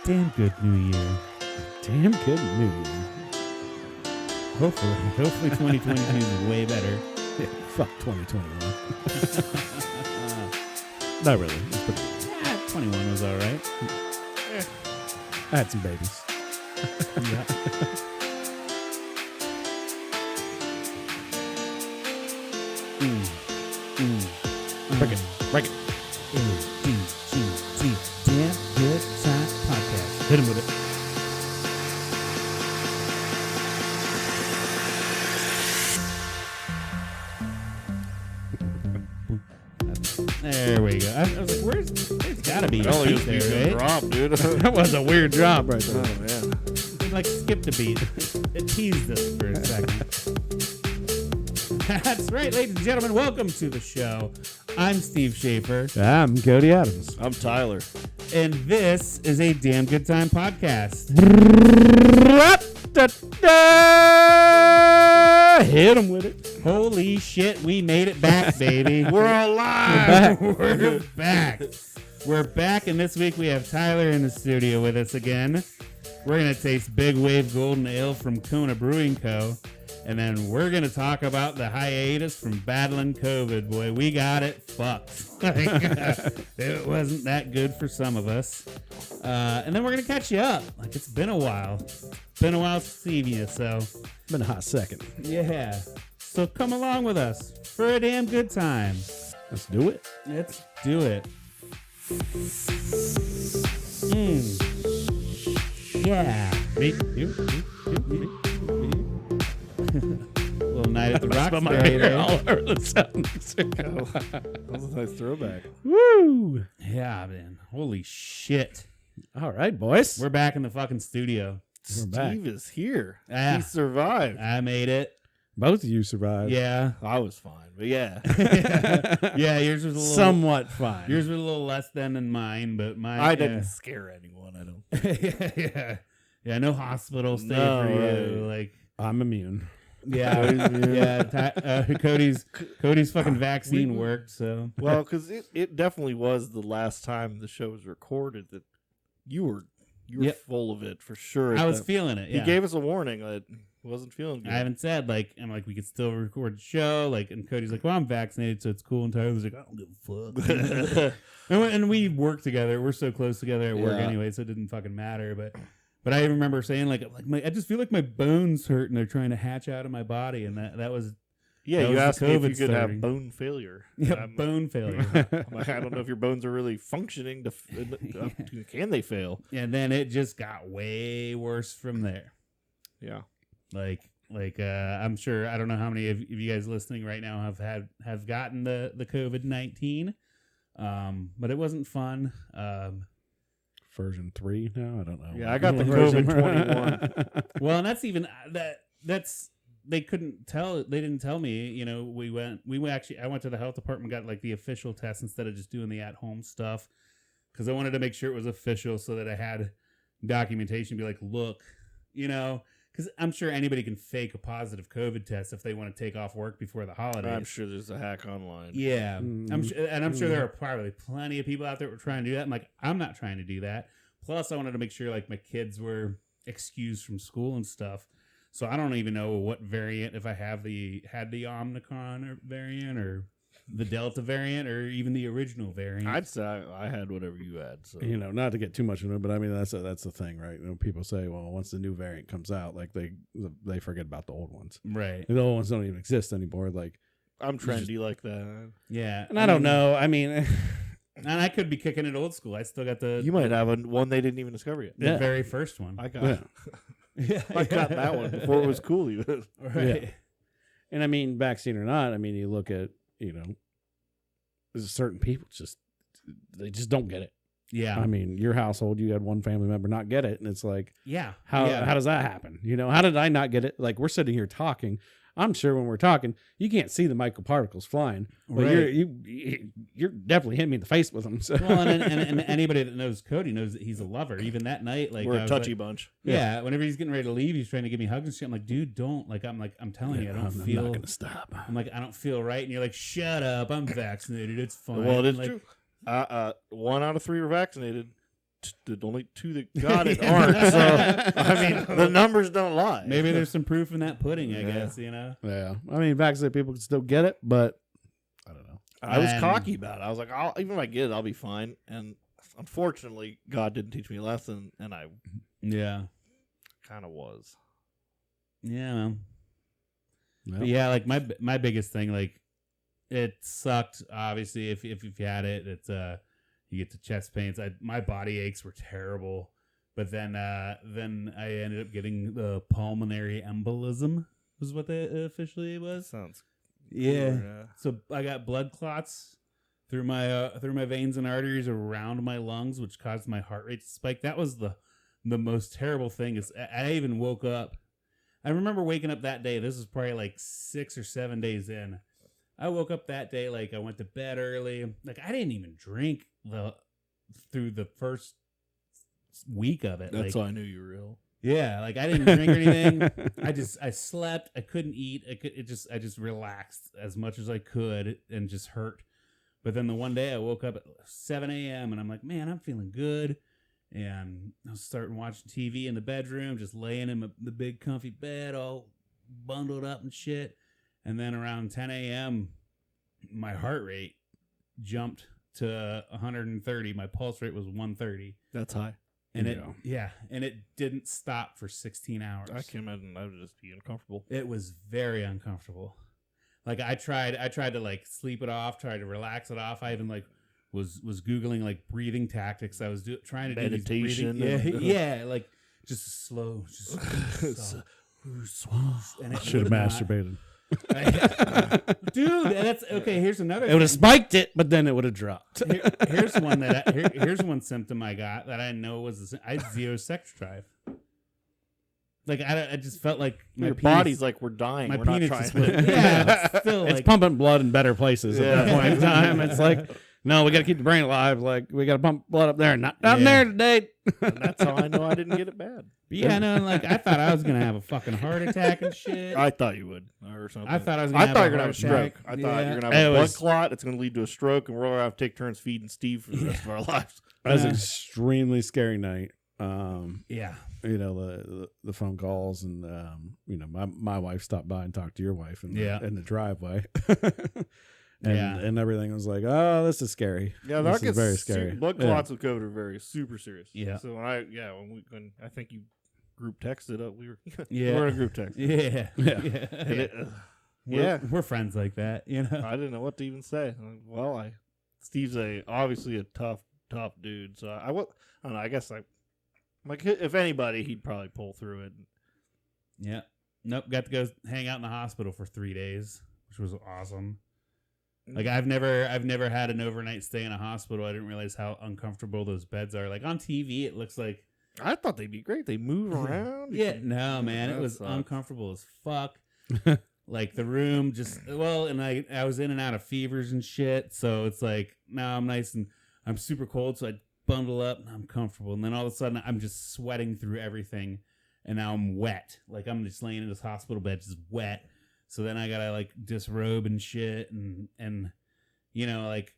damn good new year. Damn good new year. Hopefully 2022 is way better. Yeah, fuck 2021. Not really. It's pretty good. 21 was all right. I had some babies. Yeah. Break it. Break it. AGGT, Damn Good Time Podcast. Hit him with it. There we go. I was like, there's gotta be a beat there, right? Drop, dude. That was a weird drop right there. Oh, man. It like skipped a beat. It teased us for a second. That's right, ladies and gentlemen. Welcome to the show. I'm Steve Schaefer. I'm Cody Adams. I'm Tyler. And this is a Damn Good Time Podcast. Hit him with it. Holy shit, we made it back, baby. We're alive. We're back. We're back, and this week we have Tyler in the studio with us again. We're going to taste Big Wave Golden Ale from Kona Brewing Co. And then we're going to talk about the hiatus from battling COVID. Boy, we got it fucked. It wasn't that good for some of us. And then we're going to catch you up. Like, it's been a while. Been a while since seeing you, so. Been a hot second. Yeah. So come along with us for a damn good time. Let's do it. Let's do it. Yeah. Me, you. Little night at the Roxbury. All over the sounds. That was a nice throwback. Woo! Yeah, man. Holy shit. All right, boys. We're back in the fucking studio. We're back. Steve is here. Ah. He survived. I made it. Both of you survived. Yeah. I was fine, but yeah. Yeah, yours was a little Somewhat fine. Yours was a little less than mine, but mine. I didn't scare anyone. I don't. Yeah, no hospital stay No, for you. right. Like, I'm immune. yeah. Cody's fucking vaccine worked. So Well, because it definitely was the last time the show was recorded that you were Yep. full of it for sure. I was feeling it. Yeah. He gave us a warning that he wasn't feeling good. I haven't said I'm like we could still record the show. Like, and Cody's like, well, I'm vaccinated, so it's cool. And Tyler's like, I don't give a fuck. and we work together. We're so close together at work anyway, so it didn't fucking matter. But I remember saying I just feel like my bones hurt and they're trying to hatch out of my body, and that was Yeah, that you was asked the me if you COVID could starting. have bone failure. Bone failure. I'm like, I don't know if your bones are really functioning. Can they fail? And then it just got way worse from there. Yeah. Like I'm sure, I don't know how many of you guys listening right now have gotten the COVID-19, but it wasn't fun. Version 3 now? I don't know. Yeah, I got the COVID 21. Well, and that's even that's they couldn't tell. They didn't tell me. You know, I went to the health department, got like the official test instead of just doing the at home stuff, because I wanted to make sure it was official so that I had documentation. Be like, look, you know, because I'm sure anybody can fake a positive COVID test if they want to take off work before the holidays. I'm sure there's a hack online. Yeah, I'm sure there are probably plenty of people out there who are trying to do that. I'm like, I'm not trying to do that. Plus, I wanted to make sure like my kids were excused from school and stuff. So I don't even know what variant, if I had the Omicron variant or the Delta variant or even the original variant. I'd say I had whatever you had. So You know, not to get too much into it, but I mean that's the thing, right? You know, people say, well, once the new variant comes out, like they forget about the old ones. Right. The old ones don't even exist anymore. Like I'm trendy like that. Yeah. And I don't know. I mean, and I could be kicking it old school. I still got You might have one they didn't even discover yet. the very first one. I got yeah. Yeah. I got that one before it was cool even. Right. Yeah. And I mean, vaccine or not, I mean, you look at, you know, there's certain people they just don't get it. Yeah. I mean, your household, you had one family member not get it, and it's like, Yeah. how does that happen? You know, how did I not get it? Like, we're sitting here talking. I'm sure when we're talking, you can't see the microparticles flying, but Right. you're definitely hitting me in the face with them. So. Well, and anybody that knows Cody knows that he's a lover. Even that night, like We're I a was touchy like, bunch. Yeah, whenever he's getting ready to leave, he's trying to give me hugs and shit. I'm like, dude, don't. I'm telling you, I don't I'm feel. not gonna stop. I'm like, I don't feel right, and you're like, shut up, I'm vaccinated. It's fine. Well, it is like, true. 1 out of 3 are vaccinated. the only 2 that got it aren't. So I mean, the numbers don't lie. Maybe there's some proof in that pudding. I Yeah. guess Yeah. I mean, vaccinated people can still get it, but I don't know. I was And- cocky about it. I was like, even if I get it, I'll be fine. And unfortunately, God didn't teach me a lesson, and I Yeah. kind of was. Yeah. Man. Yeah. But yeah, like my biggest thing, like it sucked. Obviously, if you had it, it's you get the chest pains. My body aches were terrible, but then I ended up getting the pulmonary embolism. Was what that officially was. Sounds Yeah. cool, So I got blood clots through my veins and arteries around my lungs, which caused my heart rate to spike. That was the most terrible thing. Is I even woke up. I remember waking up that day. This was probably like 6 or 7 days in. I woke up that day, like I went to bed early. Like I didn't even drink through the first week of it. That's like, how I knew you were ill. yeah, like I didn't drink or anything. I slept. I couldn't eat. I just relaxed as much as I could and just hurt. But then the one day I woke up at 7 a.m. and I'm like, man, I'm feeling good. And I was starting watching TV in the bedroom, just laying in the big comfy bed, all bundled up and shit. And then around 10 a.m., my heart rate jumped to 130. My pulse rate was 130. That's high. And Yeah. and it didn't stop for 16 hours. I can imagine I would just be uncomfortable. It was very uncomfortable. Like I tried to like sleep it off, tried to relax it off. I even like was Googling like breathing tactics. I was trying to Meditation do these breathing, and- yeah, like just slow, just soft. And I it should have would not. masturbated. Dude. That's okay. Here's another. It would have thing. spiked it, but then it would have dropped. Here's one here's one symptom I got that I know was I had zero sex drive. Like I just felt like my Your penis, body's like, we're dying. my We're not penis trying just to. went, yeah, but still It's like pumping blood in better places at that Yeah. point in time. It's like, no, we got to keep the brain alive. Like, we got to pump blood up there, not down Yeah. there today. And that's how I know I didn't get it bad. yeah, no, like I thought I was gonna have a fucking heart attack and shit. I thought you would, or something. I thought I was gonna I have thought a you were gonna have a heart stroke. attack. I thought Yeah. you're gonna have a It blood was- clot. It's gonna lead to a stroke, and we're gonna have to take turns feeding Steve for the rest of our lives. That was Yeah. an extremely scary night. Yeah, You know, the phone calls and, you know, my wife stopped by and talked to your wife in the driveway. And everything was like, oh, this is scary. Yeah, This that is gets very scary. Blood Yeah. clots with COVID are very super serious. Yeah. So when I think you group texted up, we were Yeah. we were in a group text. yeah, Yeah. And it, We're, we're friends like that, you know. I didn't know what to even say. I'm like, well, Steve's obviously a tough dude. So I don't know. I guess like if anybody, he'd probably pull through it. Yeah. Nope. Got to go hang out in the hospital for 3 days, which was awesome. Like I've never had an overnight stay in a hospital. I didn't realize how uncomfortable those beds are. Like on TV, it looks like I thought they'd be great. They move around. yeah. No, man, it That was sucks. uncomfortable as fuck. Like the room just and I was in and out of fevers and shit. So it's like now I'm nice and I'm super cold, so I bundle up and I'm comfortable. And then all of a sudden I'm just sweating through everything, and now I'm wet. Like I'm just laying in this hospital bed, just wet. So then I gotta like disrobe and shit, and you know, like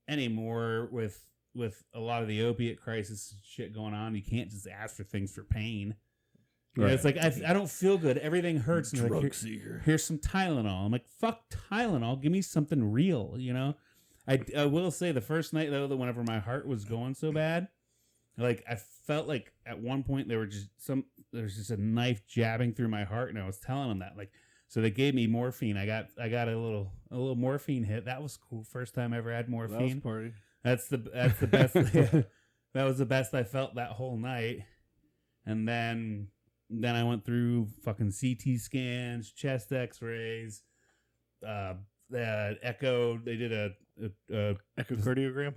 anymore with a lot of the opiate crisis shit going on, you can't just ask for things for pain. You know, Right. it's like I don't feel good. Everything hurts. And Drug like, seeker. here's some Tylenol. I'm like, fuck Tylenol. Give me something real. You know. I will say the first night though, that whenever my heart was going so bad, like I felt like at one point there was just a knife jabbing through my heart, and I was telling them that like. So they gave me morphine. I got a little morphine hit. That was cool. First time I ever had That was morphine. party. That's the best. That was the best I felt that whole night. And then I went through fucking CT scans, chest X-rays, the echo. They did a Echocardiogram.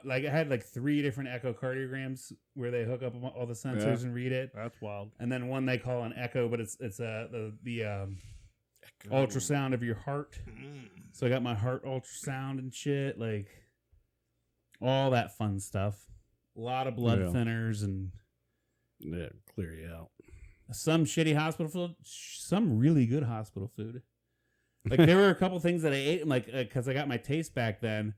like I had like 3 different echocardiograms where they hook up all the sensors Yeah. and read it. That's wild. And then one they call an echo, but it's the ultrasound of your heart. So I got my heart ultrasound and shit, like all that fun stuff. A lot of blood Yeah. thinners and Yeah, clear you out. some shitty hospital food, some really good hospital food. Like there were a couple things that I ate, like because I got my taste back then,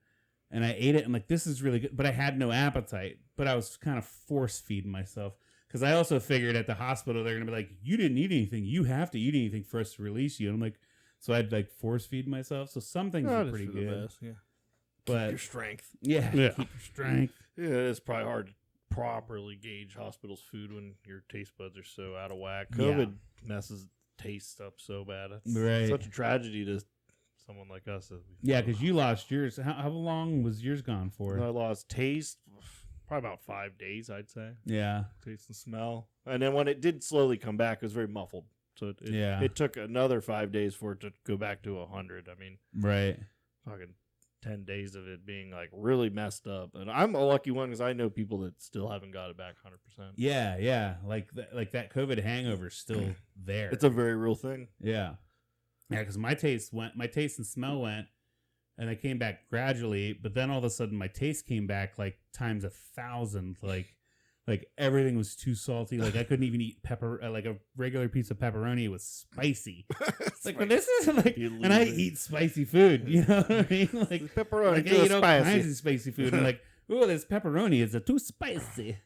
And I ate it and like, this is really good. But I had no appetite. But I was kind of force feeding myself. Because I also figured at the hospital, they're going to be like, you didn't eat anything. You have to eat anything for us to release you. And I'm like, so I'd like force feed myself. So some things are pretty good. Best, yeah. But keep your strength. Yeah. Keep your strength. Yeah, it's probably hard to properly gauge hospital's food when your taste buds are so out of whack. COVID messes taste up so bad. It's such a tragedy to someone like us. Yeah, because you lost yours. How long was yours gone for? I lost taste. Probably about 5 days, I'd say. Yeah. Taste and smell. And then when it did slowly come back, it was very muffled. So it took another 5 days for it to go back to 100. I mean, right. Fucking 10 days of it being like really messed up. And I'm a lucky one because I know people that still haven't got it back 100%. Yeah, yeah. Like that COVID hangover is still there. It's a very real thing. Yeah. Yeah, because my taste and smell went. And they came back gradually, but then all of a sudden my taste came back like times 1,000. Like everything was too salty. Like I couldn't even eat pepper. Like a regular piece of pepperoni was spicy. Like, but this is like, and I eat spicy food. You know what I mean? Like pepperoni, like, I eat all kinds of spicy food. And like, oh, this pepperoni is too spicy.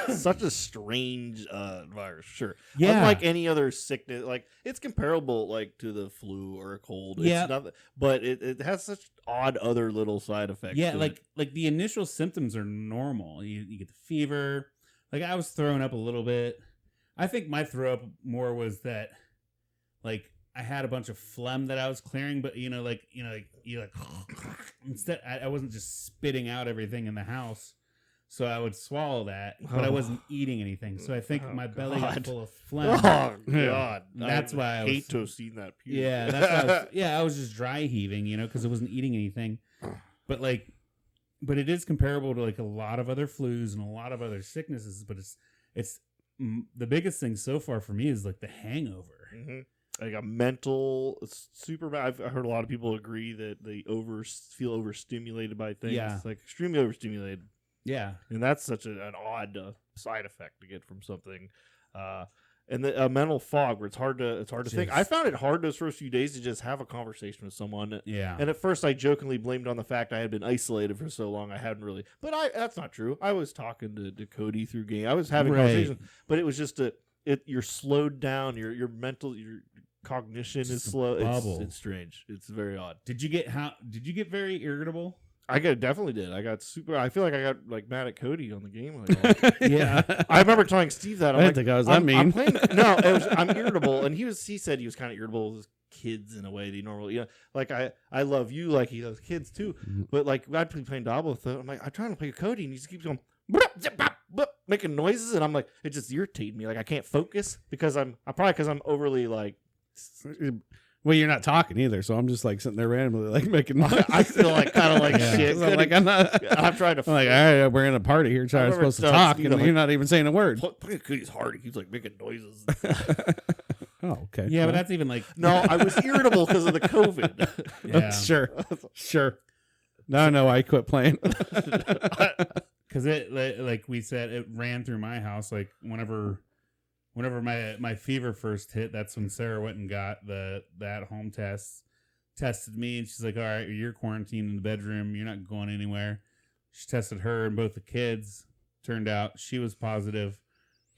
Such a strange virus, sure. Yeah. Unlike any other sickness, like it's comparable like to the flu or a cold. It's not, but it has such odd other little side effects. Yeah, like the initial symptoms are normal. You get the fever. Like I was throwing up a little bit. I think my throw up more was that like I had a bunch of phlegm that I was clearing, but you instead I wasn't just spitting out everything in the house. So I would swallow that, but I wasn't eating anything. So I think my belly got full of phlegm. Oh God, that's why I hate to have seen that. Puke. Yeah, that's why I was just dry heaving, because I wasn't eating anything. But it is comparable to like a lot of other flus and a lot of other sicknesses. But it's the biggest thing so far for me is like the hangover. Mm-hmm. Like a mental super bad. I've heard a lot of people agree that they feel overstimulated by things. Yeah, like extremely overstimulated. Yeah, and that's such an odd side effect to get from something, and the mental fog where it's hard to think. I found it hard those first few days to just have a conversation with someone. Yeah, and at first I jokingly blamed on the fact I had been isolated for so long I hadn't really. But that's not true. I was talking to Cody through game. I was having conversations, but it was just you're slowed down. Your mental cognition is slow. It's strange. It's very odd. Did you get very irritable? I definitely did. I feel like I got like mad at Cody on the game. Yeah, I remember telling Steve that. I didn't think I was that mean. I'm irritable, and he said he was kind of irritable with his kids in a way that he normally. Like I love you, like he loves kids too. Mm-hmm. But like I'd be playing Dobble with him. I'm like I'm trying to play with Cody, and he just keeps going making noises, and I'm like it just irritated me. Like I can't focus because I'm overly like. Well, you're not talking either, so I'm just like sitting there randomly like making noise. I feel like kind of like shit. I'm trying to. I'm like, all right, we're in a party here, trying to supposed to talk, and you're not even saying a word. Playing Cody's hard. He keeps like making noises. Oh, okay. Yeah, but that's even like no. I was irritable because of the COVID. Yeah, sure. No, I quit playing because it like we said it ran through my house like whenever my fever first hit, that's when Sarah went and got the at-home tested me, and she's like, all right, you're quarantined in the bedroom. You're not going anywhere. She tested her and both the kids. Turned out she was positive.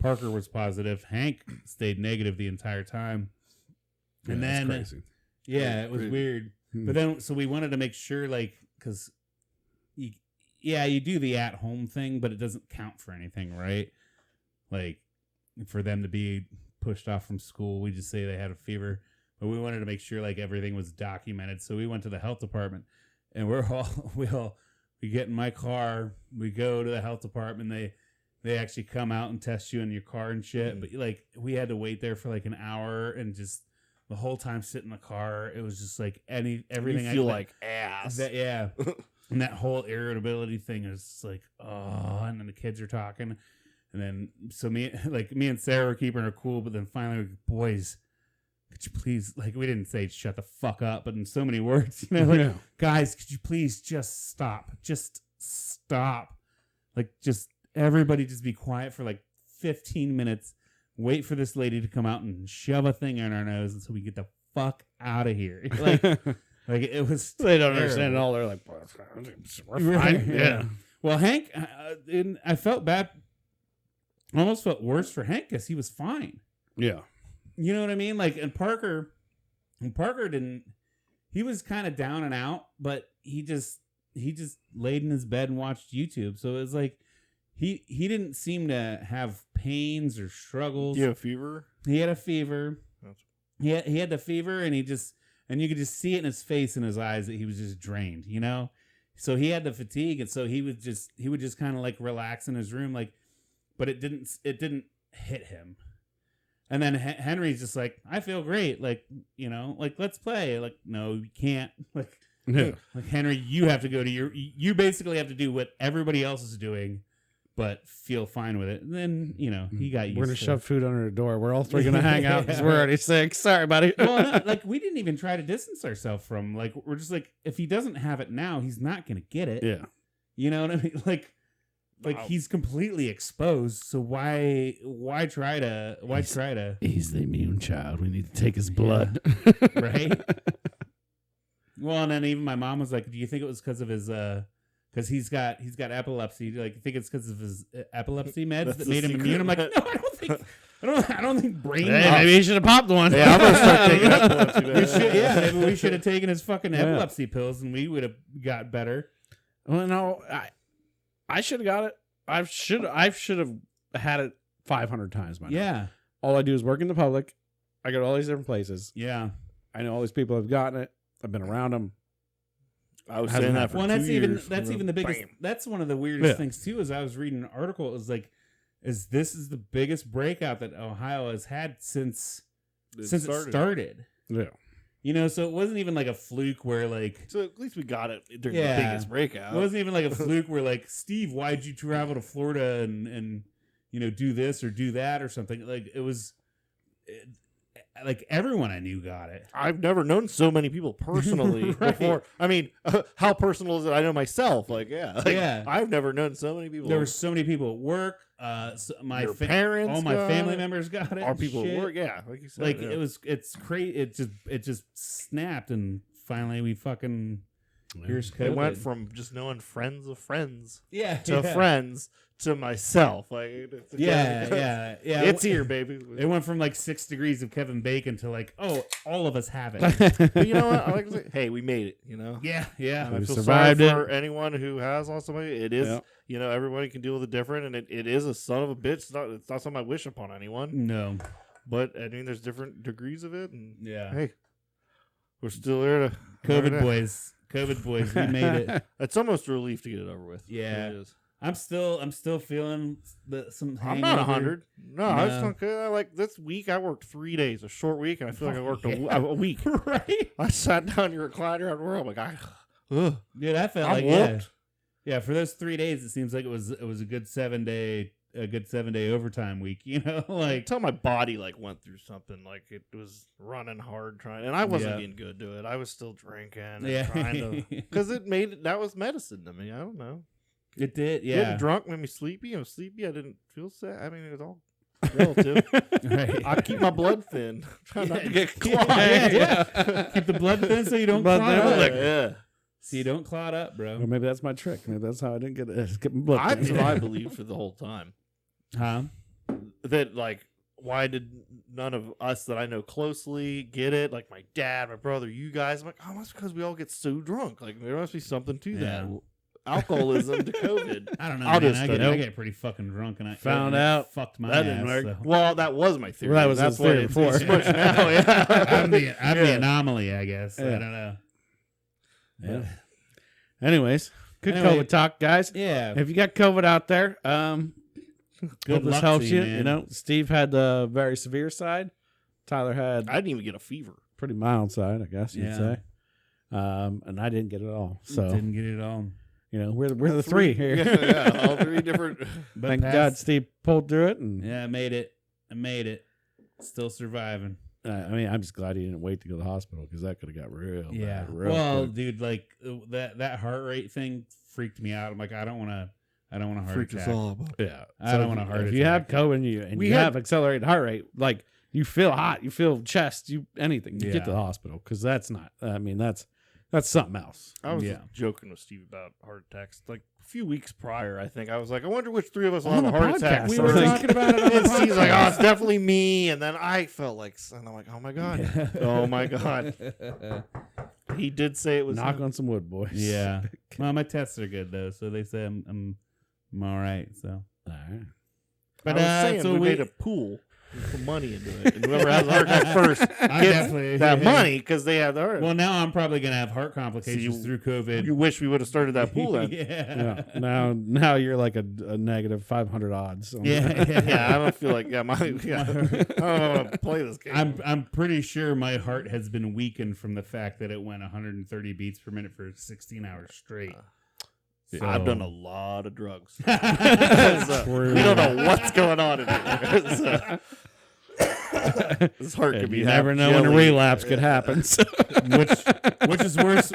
Parker was positive. Hank stayed negative the entire time. And then, that's crazy. Yeah, it was weird. But then, so we wanted to make sure, like, because, you do the at-home thing, but it doesn't count for anything, right? Like, for them to be pushed off from school, we just say they had a fever, but we wanted to make sure like everything was documented. So we went to the health department, and we get in my car, we go to the health department. They actually come out and test you in your car and shit. But like we had to wait there for like an hour, and just the whole time sit in the car, it was just like everything. You feel like ass. Yeah, and that whole irritability thing is like and then the kids are talking. And then, so me and Sarah were keeping her cool, but then finally, we're, boys, could you please, like, we didn't say shut the fuck up, but in so many words, guys, could you please just stop? Just stop. Like, just everybody just be quiet for like 15 minutes, wait for this lady to come out and shove a thing in our nose until we get the fuck out of here. Like, Like it was. They don't terrible. understand at all. They're like, we're Right, fine. yeah. Well, Hank, I felt bad. I almost felt worse for Hank because he was fine. Yeah. You know what I mean? Like, and Parker didn't. He was kind of down and out, but he just laid in his bed and watched YouTube. So it was like he didn't seem to have pains or struggles. You have a fever? He had a fever. He had the fever, and you could just see it in his face and his eyes that he was just drained. You know, so he had the fatigue, and so he would just kind of like relax in his room, like, but it didn't hit him. And then Henry's just like, I feel great. Like, you know, like, let's play. Like, no, you can't. Like, like Henry, you have to go to you basically have to do what everybody else is doing, but feel fine with it. And then, you know, he got used to it. We're going to shove food under the door. We're all three going to hang out because we're already sick. Sorry, buddy. Well, no, like, we didn't even try to distance ourselves from, like, we're just like, if he doesn't have it now, he's not going to get it. Yeah. You know what I mean? Like he's completely exposed, so why try to He's the immune child. We need to take his blood. Right? Well, and then even my mom was like, do you think it was because of his because he's got epilepsy, like, you think it's because of his epilepsy meds that made him immune? I'm like, no, I don't think brain. Hey, maybe he should have popped one. Yeah, I'm gonna start taking epilepsy meds. Maybe we should have taken his fucking epilepsy pills and we would have got better. Well, no, I should have got it. I should have had it 500 times by now. Yeah. All I do is work in the public. I go to all these different places. Yeah. I know all these people have gotten it. I've been around them. I was saying that for 2 years. That's even the biggest. Bam. That's one of the weirdest things too. Is I was reading an article. It was like, this is the biggest breakout that Ohio has had since it started. Yeah. You know, so it wasn't even like a fluke where, like... So at least we got it during the biggest breakout. It wasn't even like a fluke where, like, Steve, why'd you travel to Florida and you know, do this or do that or something? Like, it was... like, everyone I knew got it. I've never known so many people personally Right. before. I mean, how personal is it? I know myself. Like, yeah. I've never known so many people. There were so many people at work. My parents, all my family members got it. Our people shit. at work, yeah, like you said, Like it's crazy. It just snapped, and finally we fucking here's COVID. It went from just knowing friends of friends, to friends to myself. Like, yeah. It's here, baby. It went from like 6 degrees of Kevin Bacon to like, oh, all of us have it. But you know what? I like to say, hey, we made it. You know. Yeah. And I We feel survived sorry it. for anyone who has lost somebody. It is, you know, everybody can deal with it different, and it is a son of a bitch. It's not something I wish upon anyone. No, but I mean, there's different degrees of it, and hey, we're still there to COVID boys, we made it. It's almost a relief to get it over with. Yeah. It is. I'm still feeling some. I'm not 100. No, I just No. don't care. Like this week, I worked 3 days, a short week, and I feel like I worked a week. Right? I sat down in your recliner at work. I'm like, dude, I felt like yeah. For those 3 days, it seems like it was a good 7 day overtime week. You know, like until my body like went through something, like it was running hard trying, and I wasn't getting good to it. I was still drinking and trying to, because that was medicine to me. I don't know. It did, yeah. Getting drunk made me sleepy. I was sleepy. I didn't feel sad. I mean, it was all relative. Right. I keep my blood thin. Try not to get clogged. Yeah. Keep the blood thin so you don't clot up. Yeah. So you don't clot up, bro. Well, maybe that's my trick. Maybe that's how I didn't get it. Get my blood thin. That's what I believed for the whole time. Huh? That, like, why did none of us that I know closely get it? Like my dad, my brother, you guys. I'm like, oh, that's because we all get so drunk. Like, there must be something to that. Alcoholism to COVID. I don't know. I get pretty fucking drunk, and I found out fucked my that ass. didn't work. So. Well, that was my theory. Well, that was that's his theory before. It's much now. Yeah, I'm the anomaly, I guess. Yeah. I don't know. Yeah. Anyways, good Anyway, COVID talk, guys. Yeah. If you got COVID out there, Good hope this luck helps to you. man. You know, Steve had the very severe side. Tyler had I didn't even get a fever. pretty mild side, I guess you'd Yeah. say. And I didn't get it all. So Didn't get it all. you know, we're the three here. Yeah, all three different. But Thank God Steve pulled through it. And Yeah, I made it. Still surviving. I mean, I'm just glad he didn't wait to go to the hospital because that could have got real. Yeah. bad real Well, quick. dude, like that heart rate thing freaked me out. I'm like, I don't want a heart attack. Yeah, I don't want a heart If you have attack. COVID and you have accelerated heart rate, like you feel hot, you feel chest, anything, you get to the hospital because that's not. I mean, that's that's something else. I was joking with Steve about heart attacks. Like a few weeks prior, I think I was like, I wonder which three of us will have a heart attack. We were talking about it on the and Steve's like, podcast. oh, it's definitely me. And then I felt like, and I'm like, oh my god, oh my god. He did say it was. Knock on some wood, boys. Yeah. Well, my tests are good though, so they say I'm all right. So. All right. But I was saying so we made a pool. We put money into it, and whoever has a heart attack first gets that money because they have the heart. Well, now I'm probably gonna have heart complications through COVID. You wish we would have started that pool then. Yeah. Now you're like a negative 500 odds. Yeah. I don't feel like I don't know how to play this game. I'm pretty sure my heart has been weakened from the fact that it went 130 beats per minute for 16 hours straight. So. I've done a lot of drugs. We don't know what's going on in here. This heart could be. You never know when a relapse could happen. Which is worse?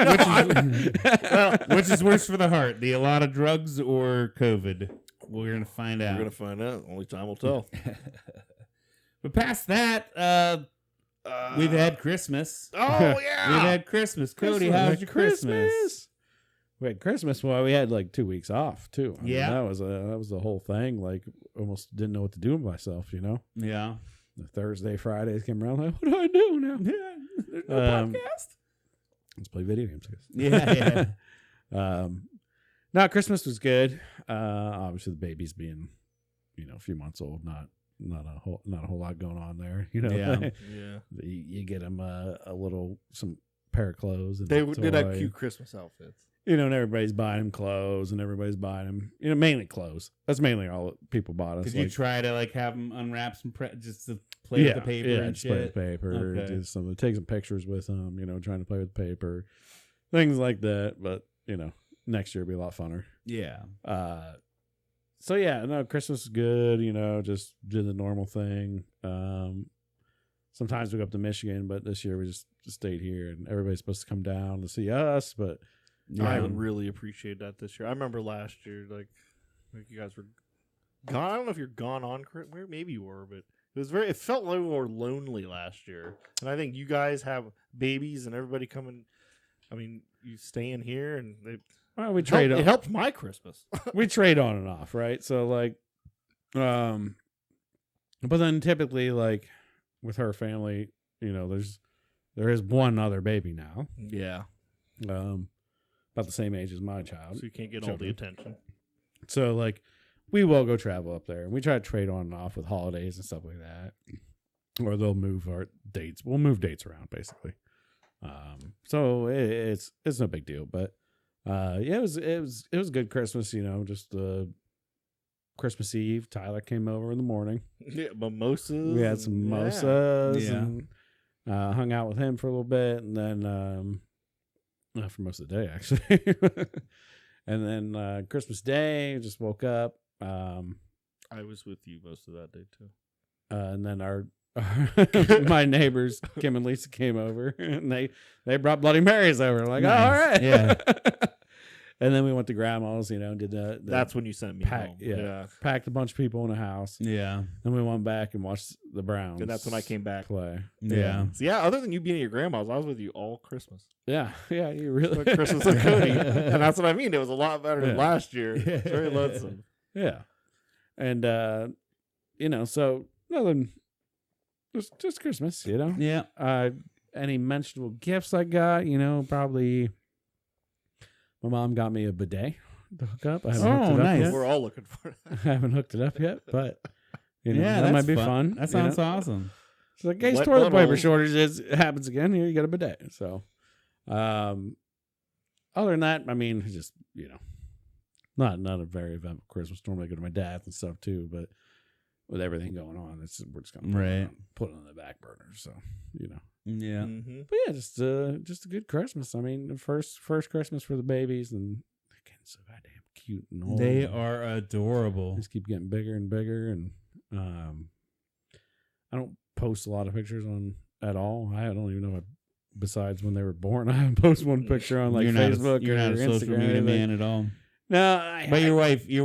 Which is worse for the heart? The a lot of drugs or COVID? We're gonna find out. We're gonna find out. Only time will tell. But past that, we've had Christmas. Oh yeah, we've had Christmas. Cody, how's your Christmas? We had Christmas. Well, we had like 2 weeks off too. I mean, yeah, that was the whole thing. Like, almost didn't know what to do with myself. You know. Yeah. The Thursday, Fridays came around. Like, what do I do now? Yeah. There's no podcast. Let's play video games. Yeah. Yeah. No, Christmas was good. Obviously, the baby's being, a few months old. Not a whole lot going on there. Yeah. You get them some pair of clothes. And they did have cute Christmas outfits. And everybody's buying them clothes, and everybody's buying them. Mainly clothes. That's mainly all people bought us. Did you try to have them unwrap some just to play with the paper and shit? Play with paper. Okay. Take some pictures with them. Trying to play with the paper, things like that. But next year will be a lot funner. Yeah. So yeah, no, Christmas is good. Just did the normal thing. Sometimes we go up to Michigan, but this year we just stayed here, and everybody's supposed to come down to see us. But I would really appreciate that this year. I remember last year, like you guys were gone. I don't know if you're gone on Christmas. Maybe you were, but it felt like we were lonely last year. And I think you guys have babies and everybody coming. I mean, you staying here, and we trade. It helped my Christmas. We trade on and off, right? So but then typically with her family, there is one other baby now. Yeah. About the same age as my child. So you can't get all the attention. So we will go travel up there, and we try to trade on and off with holidays and stuff like that. Or they'll move our dates. We'll move dates around basically. So it's no big deal, but it was a good Christmas, just Christmas Eve, Tyler came over in the morning. Yeah, mimosas. We had some mimosas and hung out with him for a little bit, and then for most of the day actually. And then Christmas Day, just woke up. I was with you most of that day too. And then my neighbors Kim and Lisa came over, and they brought Bloody Marys over. Like, nice. All right, yeah. And then we went to grandma's, did the that's when you sent me home. Yeah, packed a bunch of people in a house. Yeah. Then we went back and watched the Browns. And that's when I came back. Play. Yeah. So other than you being at your grandma's, I was with you all Christmas. Yeah, you really Christmas with Cody. And that's what I mean. It was a lot better than last year. It's very lonesome. Yeah. And so nothing, just Christmas, Yeah. Any mentionable gifts I got, probably my mom got me a bidet to hook up. I haven't hooked it up yet. We're all looking for it. I haven't hooked it up yet, but that might be fun. That sounds awesome. It's like, in case toilet paper shortage happens again, here you got a bidet. So, other than that, I mean, just not a very eventful Christmas. Normally I go to my dad's and stuff too, but with everything going on, we're just gonna put it on the back burner. So, Yeah. Mm-hmm. But yeah, just a good Christmas. I mean, the first Christmas for the babies, and they're getting so goddamn cute and old. They are adorable. Just keep getting bigger and bigger, and I don't post a lot of pictures on at all. I don't even know besides when they were born. I haven't posted one picture on Facebook. You're not a Instagram, social media man at all. No, but your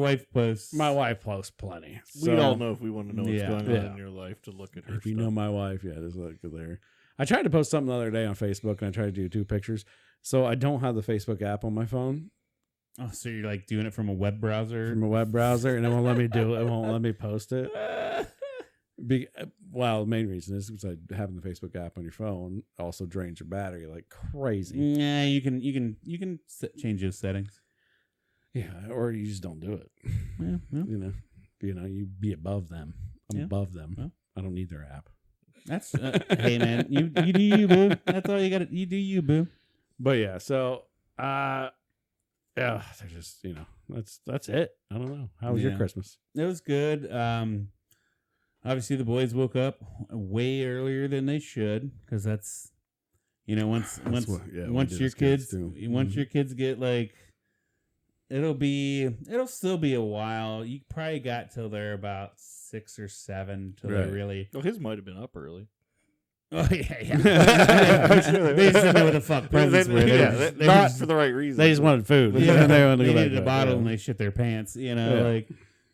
wife posts. My wife posts plenty. We all know if we want to know what's going on in your life to look at her. If you know my wife, just look at there. I tried to post something the other day on Facebook, and I tried to do 2 pictures. So I don't have the Facebook app on my phone. Oh, so you're like doing it from a web browser? From a web browser, and it won't let me do it. It won't let me post it. The main reason is because having the Facebook app on your phone also drains your battery like crazy. Yeah, you can change those settings. Yeah, or you just don't do it. Yeah, yeah. You be above them. I'm above them. Yeah. I don't need their app. That's hey man, you do you, boo. That's all you got. You do you, boo. But yeah, so they're just that's it. I don't know. How was your Christmas? It was good. Obviously the boys woke up way earlier than they should because that's once your kids get like it'll still be a while. You probably got till they're about 6 or 7 till they're really. Well, his might have been up early. Oh yeah. They just didn't know what the fuck presents were. They not for the right reason. They just wanted food. Yeah, they wanted to go needed back a bottle yeah. and they shit their pants. Like.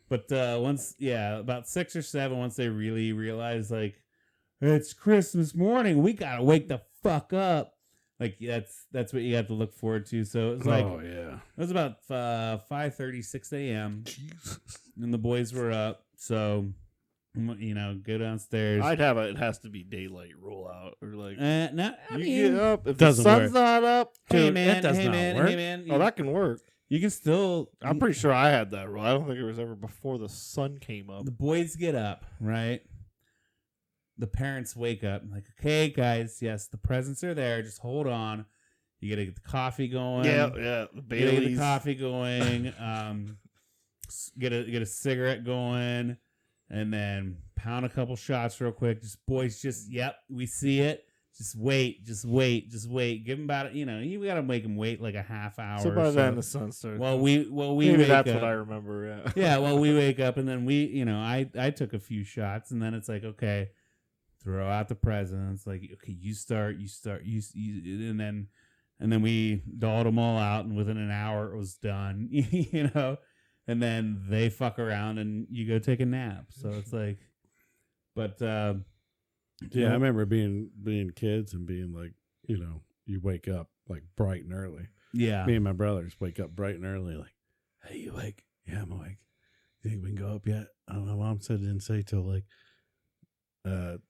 But about 6 or 7, once they really realize like it's Christmas morning, we gotta wake the fuck up. Like that's what you have to look forward to. So it was like it was about 5:30, 6 a.m. and the boys were up. So go downstairs. I'd have it has to be daylight roll out or like no, get up if doesn't the sun's work. not up. Hey man, does not work. Hey man. Oh, that can work. You can still. I'm pretty sure I had that rule. I don't think it was ever before the sun came up. The boys get up, right? The parents wake up. Like, okay, guys, yes, the presents are there. Just hold on. You gotta get the coffee going. Yeah. The Baileys. Get the coffee going. Get a cigarette going, and then pound a couple shots real quick. Yep, we see it. Just wait. Give them about it. You gotta make them wait like a half hour. So by then the sun starts. Well, we maybe wake that's up. what I remember. Yeah. Yeah. Well, we wake up and then I took a few shots and then it's like, okay, throw out the presents. Like, okay, you start, and then we dolled them all out and within an hour it was done. And then they fuck around and you go take a nap. So it's like, but. Yeah, I remember being kids and being like, you wake up like bright and early. Yeah. Me and my brothers wake up bright and early, like, hey, you awake? Yeah, I'm awake. You think we can go up yet? I don't know. Mom said didn't say till like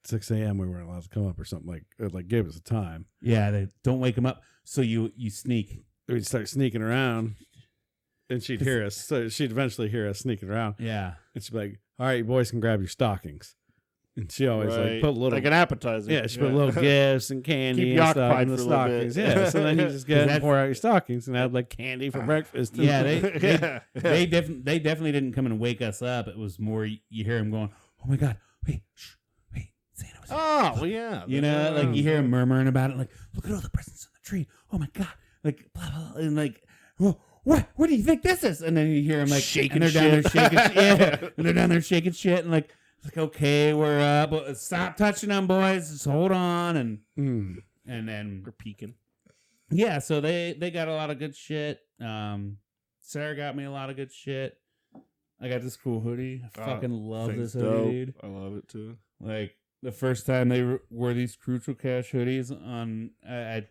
6 a.m. we weren't allowed to come up or something like gave us a time. Yeah, they don't wake them up. So you sneak. We'd start sneaking around and she'd hear us. So she'd eventually hear us sneaking around. Yeah. And she'd be like, all right, you boys can grab your stockings. And she always like put little like an appetizer. Yeah, she put little gifts and candy Keep you and stuff occupied in the for a little bit. stockings. Yeah, so then you just get and pour out your stockings and have like candy for breakfast. Yeah, they definitely didn't come and wake us up. It was more you hear them going, "Oh my god, wait, Santa's here." Oh, well, yeah. Like you hear them murmuring about it, like, "Look at all the presents on the tree. Oh my god!" Like blah blah, and like, well, what do you think this is? And then you hear them like shaking, and they're down there shaking, and they're down there shaking shit, and like. It's like, okay, we're up. Stop touching them, boys. Just hold on. And then we're peeking. Yeah, so they got a lot of good shit. Sarah got me a lot of good shit. I got this cool hoodie. I fucking love this hoodie, dude. I love it, too. Like, the first time they wore these Crucial Cash hoodies on, I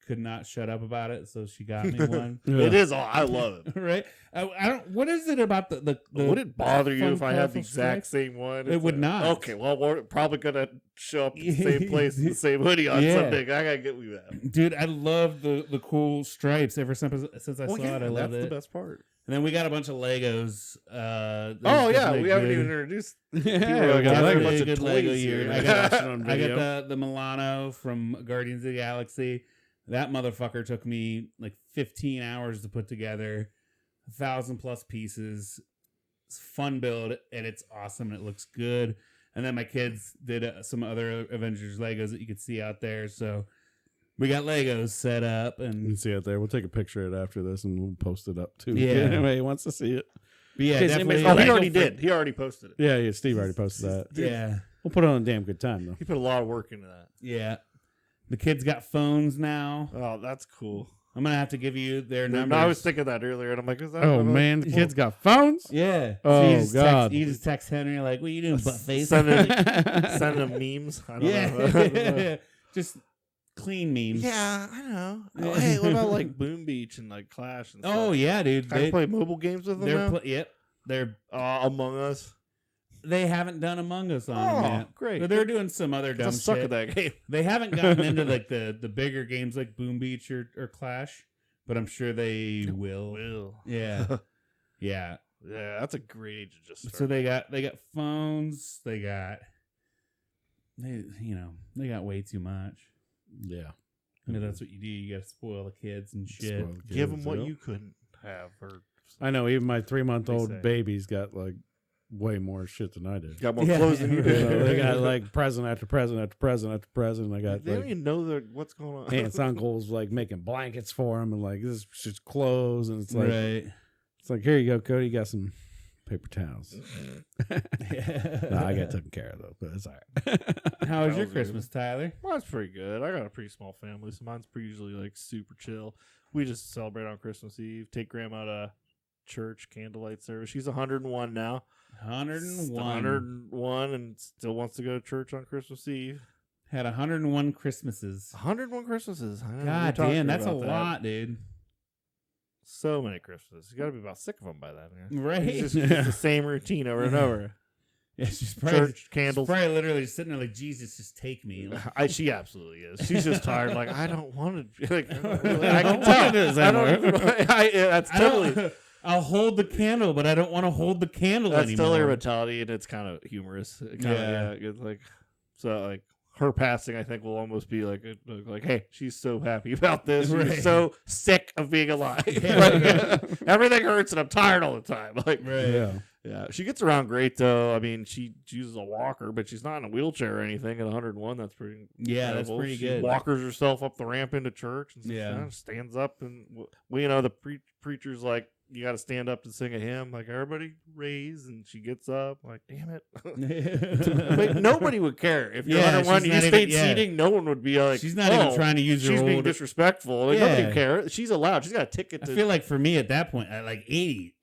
could not shut up about it, so she got me one. It is all. I love it. Right? I don't. What is it about the would it bother you if I had the stripes? exact same one? It would not. Okay, well, we're probably gonna show up at the same place, the same hoodie on Sunday. I gotta get you that, dude. I love the cool stripes. Ever since I saw it, I love it. That's the best part. And then we got a bunch of Legos. We haven't even introduced. Yeah, we got a bunch good of Lego toys year. here. I got the Milano from Guardians of the Galaxy. That motherfucker took me like 15 hours to put together, 1,000+ pieces. It's a fun build and it's awesome and it looks good. And then my kids did some other Avengers Legos that you could see out there. So we got Legos set up and you can see it there. We'll take a picture of it after this and we'll post it up too. Yeah, anybody wants to see it. But yeah, definitely. He already did. He already posted it. Yeah, Steve already posted that. Yeah, we'll put on a damn good time though. He put a lot of work into that. Yeah. The kids got phones now. Oh, that's cool. I'm going to have to give you their numbers. I was thinking that earlier, and I'm like, is that... Oh, man, the kids got phones? Yeah. Oh, so God. You just text Henry, like, what are you doing, butt face? Send him memes. I don't know. Just clean memes. Yeah, I know. Oh, hey, what about like Boom Beach and like Clash and stuff? Oh yeah, dude. Can I play mobile games with them now? Yep. They're Among Us. They haven't done Among Us on them yet. Great. But they're doing some other dumb I suck shit. at that game. They haven't gotten into like the bigger games like Boom Beach or Clash, but I'm sure they will. Yeah. Yeah. Yeah, that's a great age to just start. So they got phones, they got way too much. Yeah. I mean, that's what you do. You got to spoil the kids and shit. Give them what you couldn't have. I know. Even my 3-month-old say. baby's got like way more shit than I did. Got more clothes than you So did. they got like present after present after present after present. I got They don't like even know what's going on. aunts, uncles like making blankets for him, and like this is just clothes, and it's like it's like, here you go, Cody, you got some paper towels. No, I got taken care of though, but it's all right. How was your Christmas, Tyler? Mine's pretty good. I got a pretty small family, so mine's usually like super chill. We just celebrate on Christmas Eve. Take grandma to church candlelight service. She's 101 now. 101 and still wants to go to church on Christmas Eve. Had 101 Christmases. 101 Christmases. I know. God damn, that's a lot, dude. So many Christmases. You got to be about sick of them by then. Yeah? Right? It's just the same routine over and over. Yeah, she's probably, church candles. She's probably literally just sitting there like, Jesus, just take me. Like, she absolutely is. She's just tired. Like, I don't want to. Like, I can tell. That's totally. I'll hold the candle, but I don't want to hold the candle That's anymore. totally her mentality, and it's kind of humorous. It's like, so like her passing, I think, will almost be like, hey, she's so happy about this. Right. She's so sick of being alive. Yeah. Like, everything hurts, and I'm tired all the time. Like, right. Yeah. She gets around great though. I mean, she uses a walker, but she's not in a wheelchair or anything. At 101, that's pretty. Yeah, incredible. that's pretty She good. Walkers herself up the ramp into church, and stands up, and the preacher's like, you got to stand up to sing a hymn. Like, everybody raise, and she gets up. Like, damn it. But nobody would care. If you're 101, you stayed seating, no one would be like, she's not even trying to use her she's being old... disrespectful. Like, nobody would care. She's allowed. She's got a ticket to... I feel like for me at that point, at 80,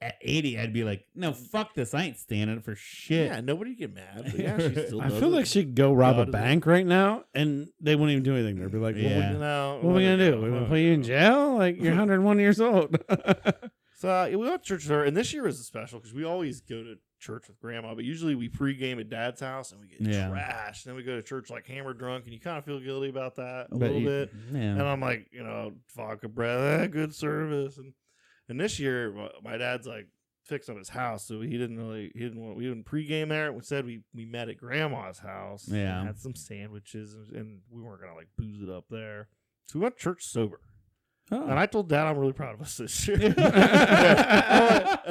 I'd be like, no, fuck this. I ain't standing for shit. Yeah, nobody get mad. But yeah, she still I does feel it. like she could go rob a bank right now, and they wouldn't even do anything. They'd be like, what are we going to do? We're going to put you in jail? Like, you're 101 years old. So we went to church with her, and this year was special because we always go to church with grandma, but usually we pregame at dad's house and we get trashed. Then we go to church like hammered drunk, and you kind of feel guilty about that a little bit. Yeah. And I'm like, vodka breath, good service. And this year, my dad's like fixing up his house, so we didn't pregame there. Instead, we met at grandma's house. Yeah, and had some sandwiches, and we weren't gonna like booze it up there. So we went to church sober. Oh. And I told Dad I'm really proud of us this year. And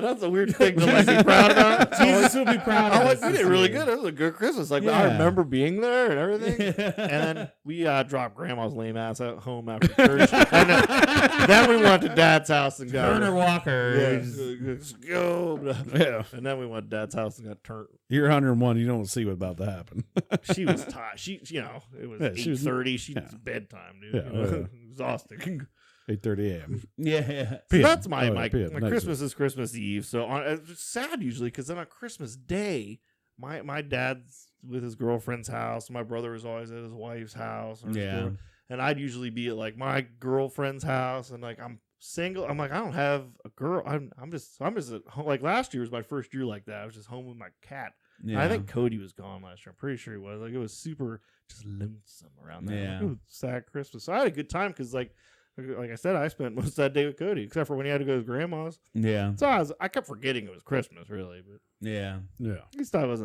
that's a weird thing to like be proud about. Jesus will be proud of us. We did really good. It was a good Christmas. Like, I remember being there and everything. And then we dropped Grandma's lame ass at home after church. And then we went to Dad's house and got Turner Walker. Let's go. Yeah. And then we went to Dad's house and got turned. You're 101. You don't see what's about to happen. She was tired. It was 8:30. She's bedtime, dude. Yeah, exhausting. 8:30 a.m. Yeah. So that's my Christmas is Christmas Eve. So it's sad usually because then on Christmas Day, my dad's with his girlfriend's house. My brother was always at his wife's house. And I'd usually be at like my girlfriend's house, and like I'm single. I'm like, I don't have a girl. I'm just at home. Like last year was my first year like that. I was just home with my cat. Yeah. I think Cody was gone last year. I'm pretty sure he was. Like it was super just lonesome around there. Yeah. Like, it was sad Christmas. So I had a good time because like I said, I spent most of that day with Cody, except for when he had to go to grandma's. Yeah. So I kept forgetting it was Christmas, really. But yeah. At least I was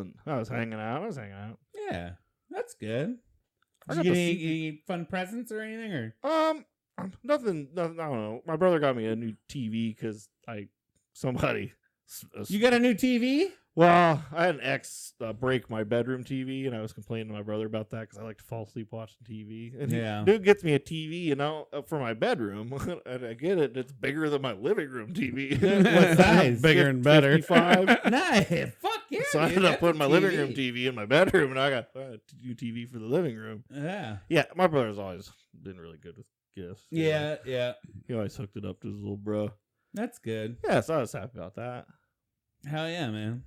hanging out. Yeah. That's good. Did you get any fun presents or anything? Or nothing. I don't know. My brother got me a new TV because you got a new TV? Well, I had an ex break my bedroom TV, and I was complaining to my brother about that because I like to fall asleep watching TV. And dude gets me a TV, for my bedroom, and I get it. It's bigger than my living room TV. What size? Bigger and better. 55. Nice. Fuck yeah. So I ended up putting my living room TV in my bedroom, and I got a new TV for the living room. Yeah. Yeah, my brother's always been really good with gifts. Yeah, yeah. He always hooked it up to his little bro. That's good. Yeah, so I was happy about that. Hell yeah, man.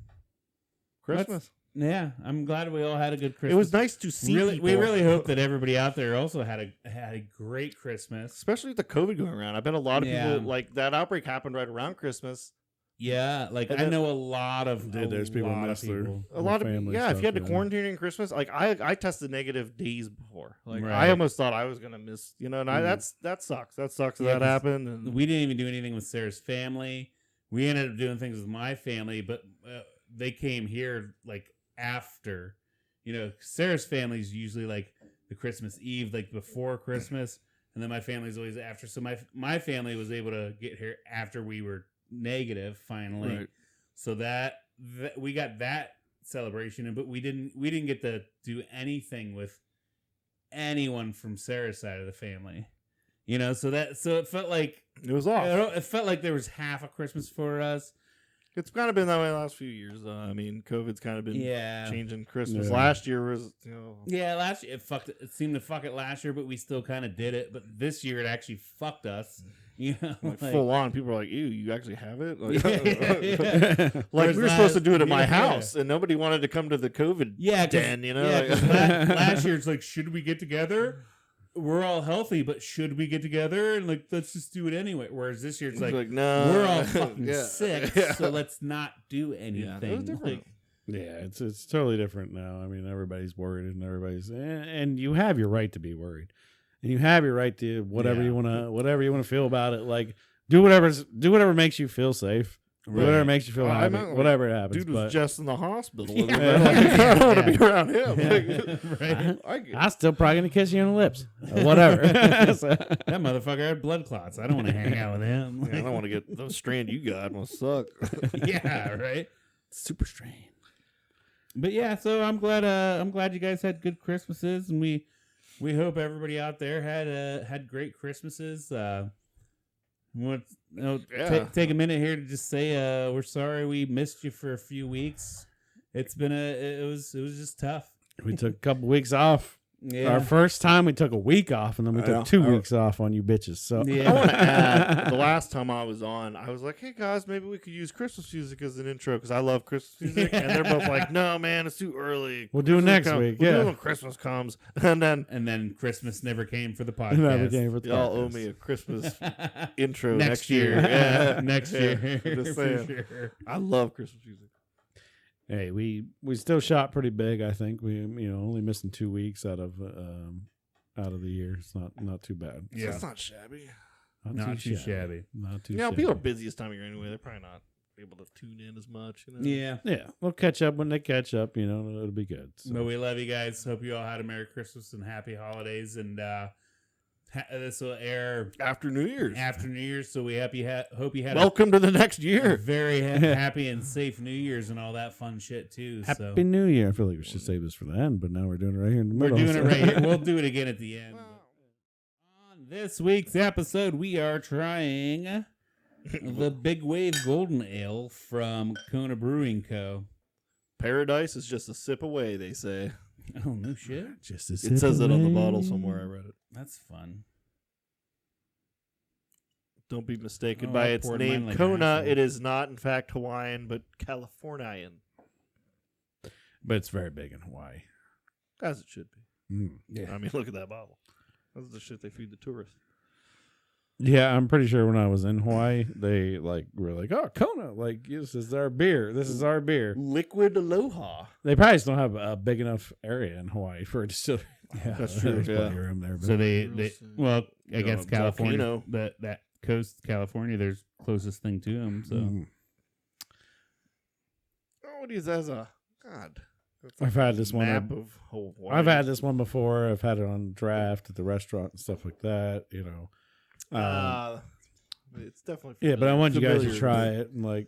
Christmas. Yeah, I'm glad we all had a good Christmas. It was nice to see. We people. really hope that everybody out there also had a great Christmas. Especially with the COVID going around. I bet a lot of Yeah. people, like, that outbreak happened right around Christmas. Yeah, like And I then- know a lot of There's people miss their A lot of family if you had to stuff, quarantine in Christmas, like I tested negative days before. Like Right. I almost thought I was gonna miss, and that sucks. That sucks Yeah, that 'cause happened. And We didn't even do anything with Sarah's family. We ended up doing things with my family, but they came here like after. Sarah's family is usually like the Christmas Eve, like before Christmas, and then my family's always after. So my family was able to get here after we were negative finally. Right. So that we got that celebration, but we didn't get to do anything with anyone from Sarah's side of the family. So it felt like it was off. it felt like there was half a Christmas for us. It's kind of been that way the last few years. I mean, COVID's kind of been changing Christmas. Yeah. Last year was, Yeah, last year it seemed to fuck it last year, but we still kind of did it. But this year it actually fucked us. like full on. People are like, "Ew, you actually have it?" Like, Yeah. like Whereas we were supposed to do it at my yeah. house, and nobody wanted to come to the COVID den. Yeah, 'cause Like- last year it's like, should we get together? We're all healthy, but should we get together? And like, let's just do it anyway. Whereas this year it's like no, we're all fucking Yeah. sick, Yeah. so let's not do Yeah, anything. it was different. Like, Yeah, it's totally different now. I mean, everybody's worried, and and you have your right to be worried, and you have your right to whatever you want to feel about it. Like do whatever makes you feel safe, Right. whatever makes you feel Well, I happy, meant, like, wlike, happens. Dude was but just in the hospital. Yeah. I don't want to be around him. right? I'm still probably gonna kiss you on the lips, or whatever. So- That motherfucker had blood clots. I don't want to hang out with him. I don't want to get the strand you got. Must suck. Yeah, right. Super strange. But yeah, so I'm glad you guys had good Christmases, and we hope everybody out there had great Christmases. Take a minute here to just say we're sorry we missed you for a few weeks. It was just tough. We took a couple weeks off. Yeah. Our first time we took a week off, and then we took 2 weeks off on you bitches. So Yeah. I want to add, the last time I was on, I was like, "Hey guys, maybe we could use Christmas music as an intro because I love Christmas music." And they're both like, "No, man, it's too early. We'll do it next week, We'll do yeah. it when Christmas comes." And then Christmas never came for the that podcast. became for the y'all owe podcast. me a Christmas intro next next year. year. Yeah. Next Yeah. year. I'm just For saying. sure. I love Christmas music. Hey, we still shot pretty big. I think we only missing 2 weeks out of the year. It's not too bad. So Yeah. it's not shabby. Not too shabby. Not too. You know, shabby. people are busy this time of year anyway. They're probably not able to tune in as much. Yeah. Yeah, they'll catch up when they catch up. It'll be good. So. But we love you guys. Hope you all had a Merry Christmas and Happy Holidays. And this will air After New Year's. after New Year's. So we hope you had Welcome to the next a year. very happy and safe New Year's and all that fun shit too. Happy So New Year. I feel like we should save this for the end, but now we're doing it right here in the we're middle. doing it so- right here. We'll do it again at the end. On this week's episode, we are trying the Big Wave Golden Ale from Kona Brewing Co. Paradise is just a sip away, they say. Oh, no shit. Just a It sip says it on the away. bottle somewhere. I read it. That's fun. Don't be mistaken Oh, by I its poured name. mine like an Kona, asshole. it is not, in fact, Hawaiian, but Californian. But it's very big in Hawaii. As it should be. Mm. I mean, look at that bottle. That's the shit they feed the tourists. Yeah, I'm pretty sure when I was in Hawaii, they were like, "Oh, Kona, this is our beer. This is our beer." Liquid Aloha. They probably just don't have a big enough area in Hawaii for a distillery. Yeah, That's true, There's yeah. plenty of room there. But So I You guess know, California, volcano. that coast, California, there's closest thing to them. So Mm. Oh, it is as a God. That's I've had this one. map of Hawaii. I've had this one before. I've had it on draft at the restaurant and stuff like that. It's definitely Yeah, but I want you guys to familiar. try it and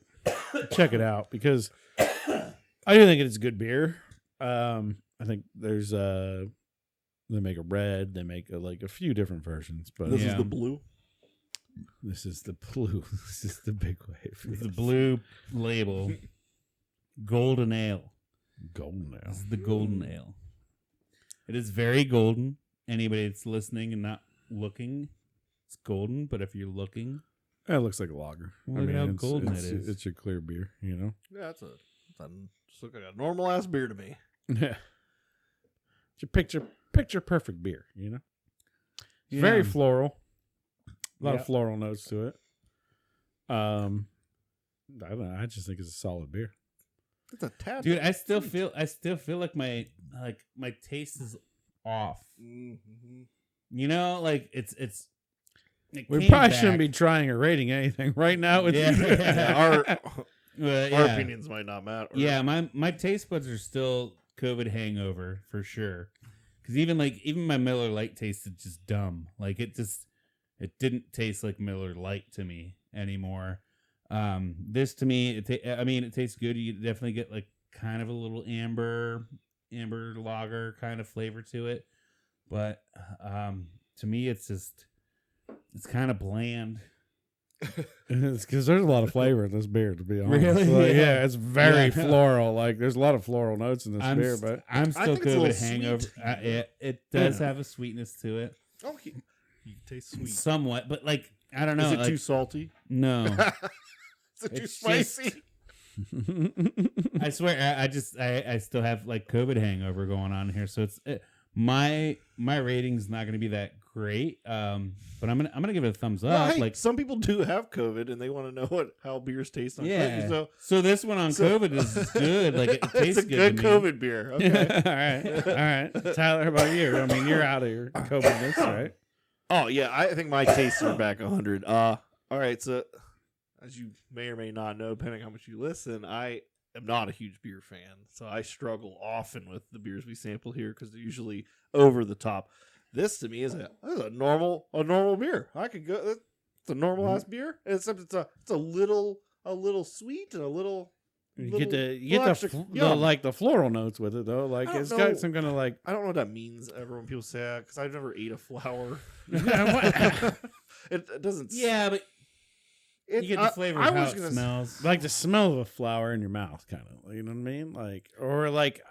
check it out because I do think it's good beer. I think there's they make a red, they make a few different versions, but This Yeah. is the blue. this is the blue. This is the big wave. it's the blue label, Golden Ale. golden now. This is the Golden Ale. It is very golden. Anybody that's listening and not looking, it's golden. But if you're looking, It looks like a lager. Look at how golden it it's, is. It's your clear beer, Yeah, that's a Just look like a normal ass beer to me. Yeah. It's your picture perfect beer, you know? It's very floral. A lot of floral notes to it. I don't know. I just think it's a solid beer. It's a tad. Dude, I still feel like my taste is off. Mm-hmm. You know, like it We came probably back. shouldn't be trying or rating anything right now. With Our opinions might not matter. Yeah, my taste buds are still COVID hangover for sure. Because even my Miller Lite tasted just dumb. Like it didn't taste like Miller Lite to me anymore. This to me, it tastes good. You definitely get like kind of a little amber lager kind of flavor to it. But to me, it's kind of bland. It's because there's a lot of flavor in this beer, to be honest. Really? Like, Yeah. yeah, it's very floral. Like there's a lot of floral notes in this beer, but I'm still think it's a COVID little hangover. sweet. It does have a sweetness to it, Oh, you taste sweet. somewhat, but like I don't know. Is it like, too salty? No, Is it too It's spicy? I swear, I still have like COVID hangover going on here. So my rating's not going to be that great. But I'm gonna give it a thumbs up. Well, hey, like some people do have COVID and they want to know how beers taste on COVID. So this one on COVID is good. Like it tastes it's a good to me. COVID beer. Okay. all right. Tyler, how about you? I mean, you're out of your COVIDness, right? Oh yeah, I think my tastes are back 100. All right, so as you may or may not know, depending on how much you listen, I am not a huge beer fan, so I struggle often with the beers we sample here because they're usually over the top. This to me is a normal beer. I could go. It's a normal ass beer, except it's a little sweet and a little. You get extra the floral notes with it though. Like it's got some kind of like I don't know what that means. Everyone people say that because I've never ate a flower. It doesn't. Yeah, but you get the flavor of how it smells. like the smell of a flower in your mouth, kind of. You know what I mean? Like or like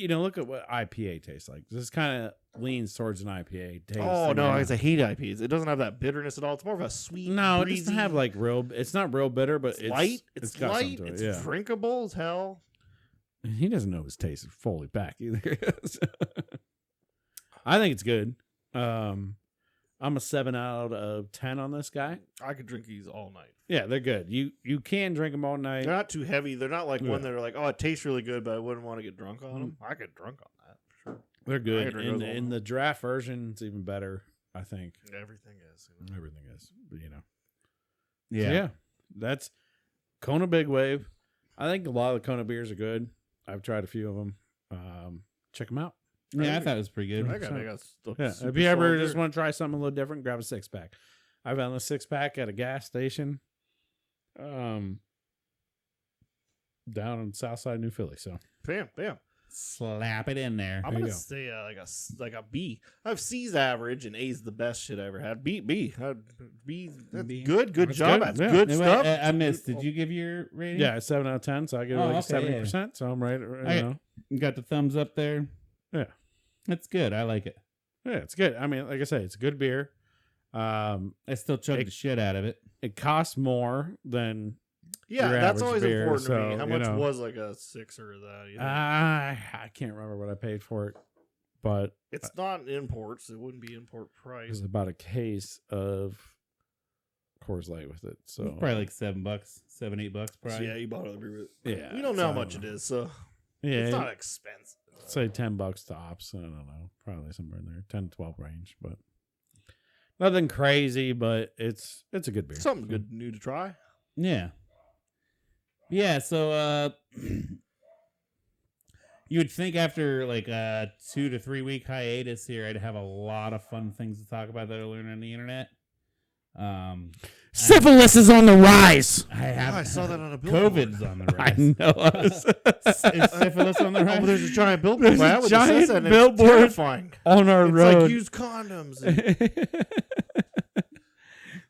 look at what IPA tastes like. This kind of leans towards an IPA taste. Oh no, I hate IPAs. It doesn't have that bitterness at all. It's more of a sweet. No, breezy, it doesn't have like real. It's not real bitter, but it's light. It's It's got light. something It's to it, yeah. drinkable as hell. And he doesn't know his taste is fully back either. I think it's good. I'm a 7 out of 10 on this guy. I could drink these all night. Yeah, they're good. You can drink them all night. They're not too heavy. They're not like one that are like, oh, it tastes really good, but I wouldn't want to get drunk on them. I get drunk on that for sure. They're good. I could drink those all In night. the draft version, it's even better, I think. Everything is. Everything is, but, Yeah. So, yeah, that's Kona Big Wave. I think a lot of the Kona beers are good. I've tried a few of them. Check them out. Yeah, I thought it was pretty good. I got Yeah, if you ever just want to try something a little different, grab a 6-pack. I found a 6-pack at a gas station, down in Southside New Philly. So, bam. Slap it in there. I'm There you gonna go. say like a B. I have C's average and A's the best shit I ever had. B. That's B. good. Good That's job. good, That's yeah. good Anyway, stuff. I missed. Did you give your rating? yeah, it's 7 out of 10. So I give it Oh, like okay, yeah. 70%. So I'm right. You got the thumbs up there. Yeah. That's good. I like it. Yeah, it's good. I mean, like I say, it's a good beer. I still chugged the shit out of it. It costs more than Yeah, your that's average always beer, important to me. so, How you much know. was like a 6er of that? You know? I can't remember what I paid for it, but It's not imports. It wouldn't be import it price. was about a case of Coors Light with it. So Probably like $7, $7-8 So probably. yeah, you bought it. Yeah, we don't know so how much it is, so yeah, it's not expensive. say $10 tops. I don't know, probably somewhere in there, 10 to 12 range, but nothing crazy. But it's a good beer. Something good new to try. Yeah. Yeah, so you would think after like a 2 to 3 week hiatus here, I'd have a lot of fun things to talk about that I learned on the internet. Syphilis is on the rise. I saw that on a billboard. COVID's on the I rise. know. Is syphilis on the Oh, rise? but there's a giant billboard. There's a Wow, it giant says that, and it's billboard terrifying. on our It's road. like used condoms. And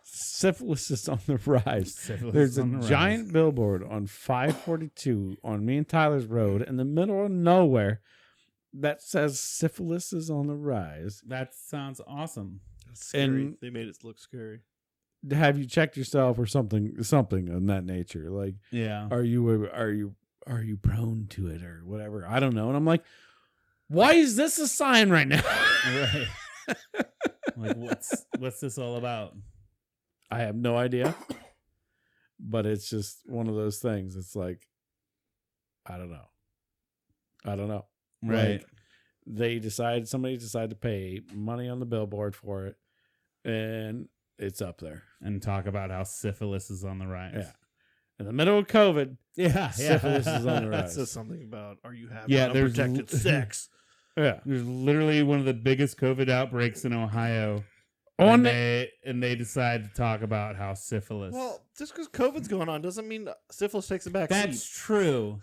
Syphilis is on the rise. Syphilis There's is a on the rise. giant billboard on 542 on me and Tyler's road in the middle of nowhere that says syphilis is on the rise. That sounds awesome. It's scary. And- They made it look scary. Have you checked yourself or something of that nature? Like, Yeah. are you are you prone to it or whatever? I don't know. And I'm like, why is this a sign right now? Right. Like, what's this all about? I have no idea. But it's just one of those things. It's like, I don't know. Right. Like, somebody decided to pay money on the billboard for it, and it's up there. And talk about how syphilis is on the rise. Yeah. In the middle of COVID, Yeah. syphilis is on the That rise. says something about are you having Yeah, there's unprotected sex? Yeah. There's literally one of the biggest COVID outbreaks in Ohio. On and they decide to talk about how syphilis. Well, just because COVID's going on doesn't mean syphilis takes a back That's true.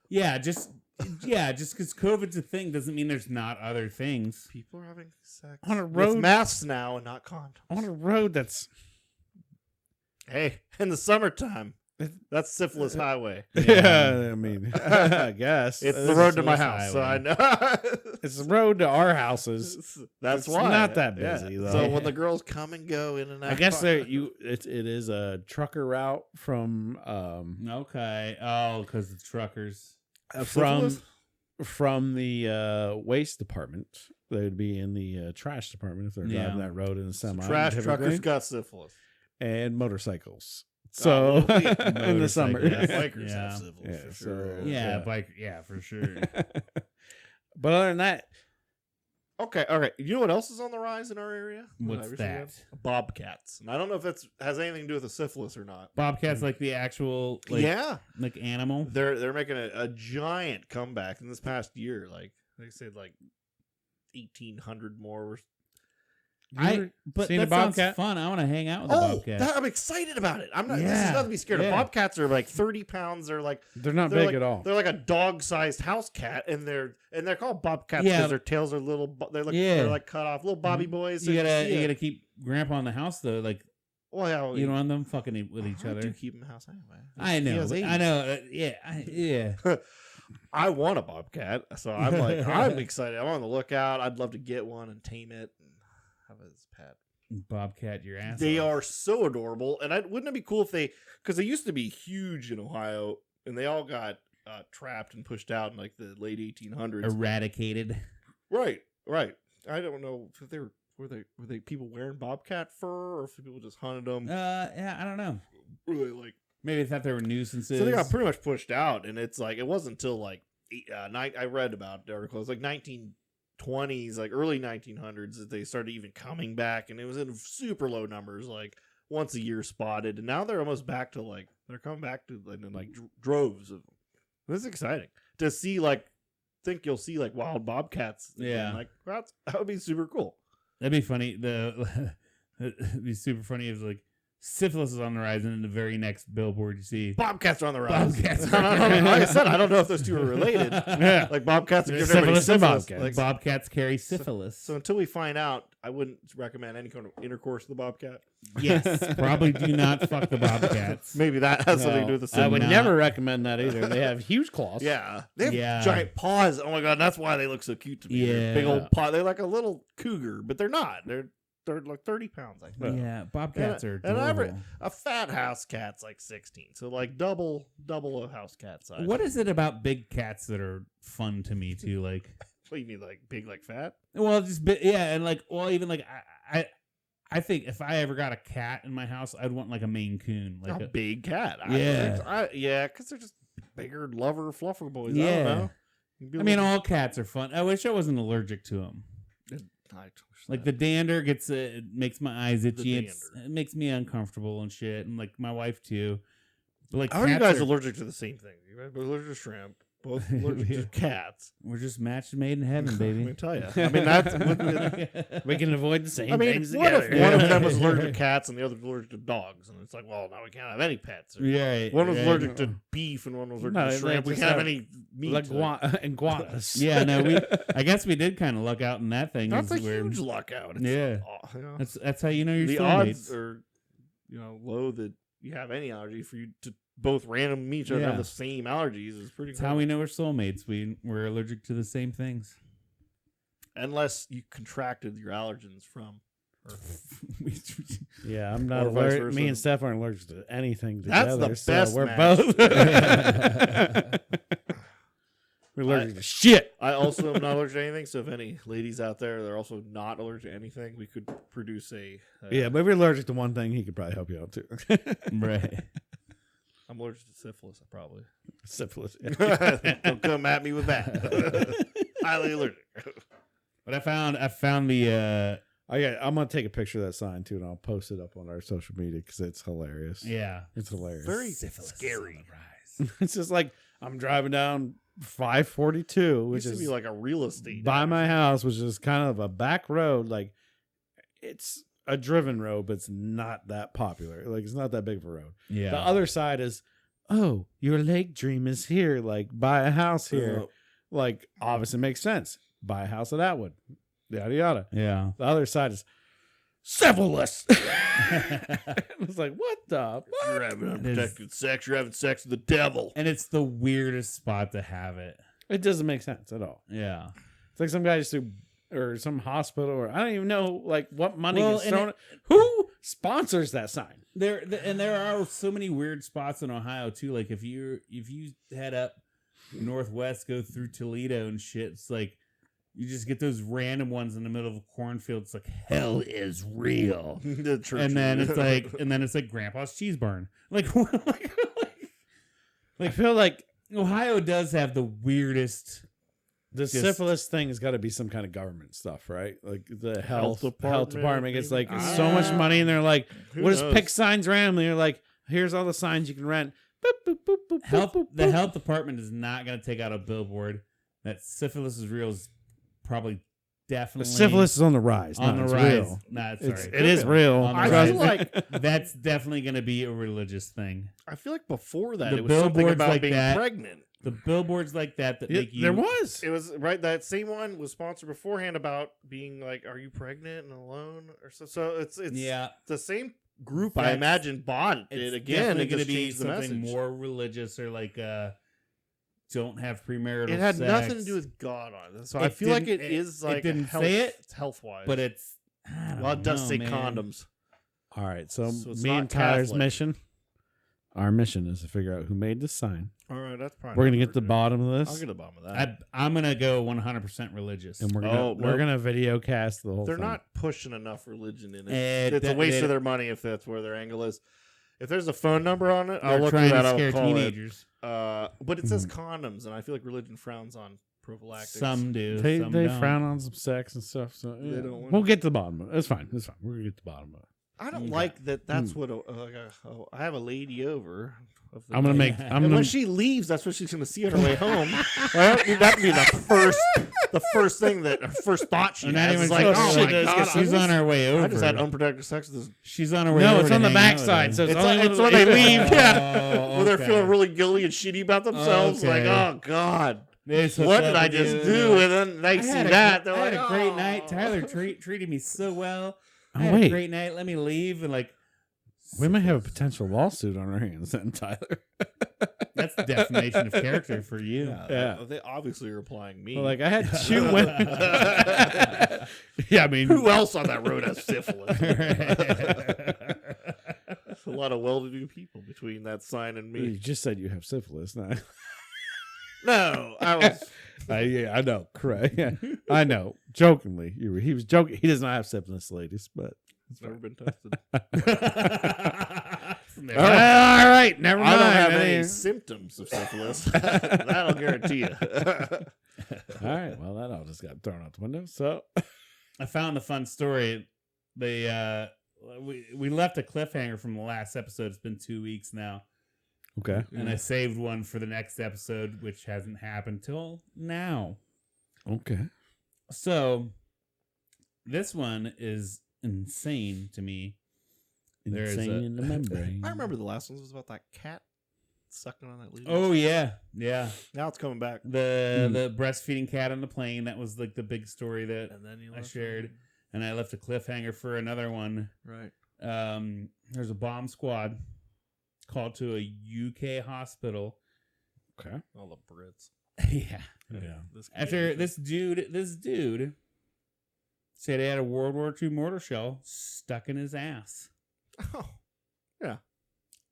Yeah, just because COVID's a thing doesn't mean there's not other things. People are having sex on a with road masks now and not condoms. on a road that's Hey, in the summertime, that's Syphilis Highway. yeah, I mean, I guess It's This the is road to my Syphilis house, so I Highway. know. it's the road to our houses. That's It's why not that busy, though. So when the girls come and go in and out, I guess it is a trucker route from Okay. Oh, because the truckers. from the waste department. They would be in the trash department if they're driving that road in a semi. trash typically. truckers got syphilis. And motorcycles. So well, yeah, in the summer, motorcycles. Bikers Yeah. have syphilis Yeah, for so- sure. Yeah, Yeah. bike. Yeah, for sure. but other than that, Okay, all right. You know what else is on the rise in our area? What's I that? Bobcats. And I don't know if that has anything to do with the syphilis or not. Bobcats, like the actual, like, yeah, like animal. they're making a giant comeback in this past year. Like they said, like 1,800 more. But seen that a sounds bobcat? fun. I want to hang out with a Oh, bobcat. I'm excited about it. I'm not. This Yeah, is not to be scared of. yeah. Bobcats are like 30 pounds. They're like they're not they're big like, at all. They're like a dog-sized house cat, and they're called bobcats Yeah. because their tails are little. They're like Yeah. they're like cut off, little bobby boys. You They're gotta keep Grandpa in the house though. Like Well, yeah, you don't want them fucking with each How do other. you keep him in the house anyway? I know. He has I know. Yeah. I want a bobcat, so I'm like, I'm excited. I'm on the lookout. I'd love to get one and tame it and have it as a pet. Bobcat, your ass. They off. are so adorable, and wouldn't it be cool if because they used to be huge in Ohio, and they all got trapped and pushed out in like the late 1800s. eradicated. Right. I don't know if they were they people wearing bobcat fur, or if people just hunted them. Yeah, I don't know. Really like. Maybe they thought they were nuisances. So they got pretty much pushed out, and it's like it wasn't until like I read about the article. It was like 1920s, like early 1900s, that they started even coming back, and it was in super low numbers, like once a year spotted, and now they're almost back to like they're coming back to like droves of. This is exciting to see. Like, think you'll see like wild bobcats. Yeah. Like that would be super cool. That'd be funny. It'd be super funny if like syphilis is on the rise, and in the very next billboard you see Bobcats are on the rise. Bobcats. Like I said, I don't know if those two are related. Yeah. Like bobcats are giving Syphilis everybody and syphilis. bobcats. Like, bobcats carry syphilis. So until we find out, I wouldn't recommend any kind of intercourse with the bobcat. Yes, probably do not fuck the bobcats. Maybe that has something to do with the I would not. never recommend that either. They have huge claws. Yeah, they have Yeah. giant paws. Oh my god, that's why they look so cute to me. They're Yeah. big old paw. They're like a little cougar, but they're not. They're like 30 pounds. I think. Yeah, bobcats are And adorable. a fat house cat's like 16, so like double a house cat size. What is it about big cats that are fun to me too? Like, What do you mean, like big, like fat? well, just yeah, and like, well, even like I think if I ever got a cat in my house, I'd want like a Maine Coon, like A big cat. Yeah. Yeah, because they're just bigger, lover, fluffer boys. I Yeah. don't know. You'd be I mean, like- all cats are fun. I wish I wasn't allergic to them. I wish Like that. the dander gets it makes my eyes itchy. dander. It makes me uncomfortable and shit, and like my wife too. But like, How are you cats guys allergic to the same thing? You're both allergic to shrimp, both allergic to cats. We're just matched made in heaven, Let baby. me tell you. I mean, that's. We can avoid the same I mean, things what together. if one of them was allergic to cats and the other was allergic to dogs? And it's like, well, now we can't have any pets. Or Yeah, one was right. allergic to beef and one was allergic No, to they shrimp. We just can't have have any meat. like iguanas. Yeah, no, I guess we did kind of luck out in that thing. That's a is where- huge luck out. It's, Yeah. you know, That's how you know your the soulmates. odds are, low that you have any allergy for you to both random meet each other and Yeah. have the same allergies is pretty. That's how we know we're soulmates. We're allergic to the same things. Unless you contracted your allergens from Yeah, I'm not Or vice allergic. versa. Me and Steph aren't allergic to anything That's together. the so best we're match. both. We're allergic to shit. I also am not allergic to anything. So if any ladies out there that are also not allergic to anything, we could produce a. Yeah, but if you're allergic to one thing, he could probably help you out too. Right. I'm allergic to syphilis, probably. Syphilis. Don't come at me with that. Highly allergic. But I found the I'm gonna take a picture of that sign too, and I'll post it up on our social media because it's hilarious. yeah. It's hilarious. Very Syphilis scary. is on the rise. It's just like I'm driving down 542, which Used to is be like a real estate by my house, which is kind of a back road. Like it's a driven road, but it's not that popular. Like it's not that big of a road. Yeah. The other side is, oh, your lake dream is here. Like buy a house here. Like obviously makes sense. Buy a house of that one. Yada yada. Yeah. The other side is syphilis. It's like what the? You're having unprotected sex. You're having sex with the devil. And it's the weirdest spot to have it. It doesn't make sense at all. Yeah. It's like some guy just threw, or some hospital, or I don't even know like what money Well, is and thrown. Who sponsors that sign? There are so many weird spots in Ohio too. Like if you head up northwest, go through Toledo and shit, it's like you just get those random ones in the middle of a cornfield. It's like hell is real. The church. and then it's like Grandpa's cheese barn. Like I feel like Ohio does have the weirdest. the Just- syphilis thing has got to be some kind of government stuff, right? Like the health department gets like maybe? so much money, and they're like, Who "We'll just knows? pick signs randomly." They're like, "Here's all the signs you can rent." Boop, boop, boop, boop, Health, boop, the boop. health department is not going to take out a billboard that syphilis is real. Is probably definitely Syphilis is on the rise. on No, the it's rise. real. Nah, It's, sorry. it is real. On the I rise. feel like That's definitely going to be a religious thing. I feel like before that The it was something billboards about like being that. pregnant. The billboards like that Yeah, make you. there was. It was right. That same one was sponsored beforehand about being like, "Are you pregnant and alone?" Or so. So it's Yeah, the same group. I That's- imagine bought it it's again. definitely It going to just be changed the something message. more religious or like don't have premarital. It had sex, nothing to do with God on it. So I It feel like didn't- it is like didn't health, say it, health wise, but it's. I don't well, it does know, say man. condoms. All right, so it's me not and Tyler's Catholic. mission, our mission is to figure out who made this sign. All right, that's probably. We're gonna get to the bottom of I'll this, get to the bottom of that. I'm gonna go 100% religious. and we're gonna Oh, we're nope. gonna video cast the whole They're thing. not pushing enough religion in it. Eh, It's a that- waste they- of their money if that's where their angle is. If there's a phone number on it, I'll They're look trying for that. to I'll scare call teenagers. it. But it says condoms, and I feel like religion frowns on prophylactics. Some do. They some they don't. frown on some sex and stuff. So They yeah. don't want We'll it. get to the bottom of it. It's fine. It's fine. We're gonna get to the bottom of it. I don't Okay. like that. That's what I have a lady over. Of the I'm gonna night. make. I'm And gonna. when she leaves, that's what she's going to see on her way home. Well, that would be the first thing that her first thought she Or not has even is like, close. oh She my does, god, 'cause She's on her way over. I just had unprotected sex with this. She's on her way No, over. it's to on the hang out with backside. her. So it's, It's, only it's when they leave, yeah. Oh, When they're okay. feeling really guilty and shitty about themselves, like, Okay. oh god, This what what's did up I with just you? do? And then they I see had a that, gr- they're I had like, a great oh. night. Tyler treated me so well. I Oh, had a wait. great night. Let me leave. And like, We might have a potential lawsuit on our hands then, Tyler. that's defamation of character for you. Yeah. They obviously are applying me. Well, like I had 2 women. Yeah, I mean, who else on that road has syphilis? A lot of well-to-do people between that sign and you me. just said you have syphilis. Now. No, I was. Yeah, I know. Correct. Yeah, I know. Jokingly, he was joking. He does not have syphilis, ladies. But It's never been tested. all right, never I mind. don't have I any ain't- symptoms of syphilis. That'll guarantee you. All right. Well, that all just got thrown out the window. So I found a fun story. They we left a cliffhanger from the last episode. It's been 2 weeks now. okay. And I saved one for the next episode, which hasn't happened till now. Okay. So this one is insane to me. There is Insane a- in the membrane. I remember the last one was about that cat sucking on that lady. Oh yeah. Now it's coming back. The breastfeeding cat on the plane. That was like the big story that And then you I shared. And I left a cliffhanger for another one. Right. There's a bomb squad called to a UK hospital. Okay. All the Brits. Yeah. Yeah. This After this dude said he had a World War II mortar shell stuck in his ass. Oh, yeah.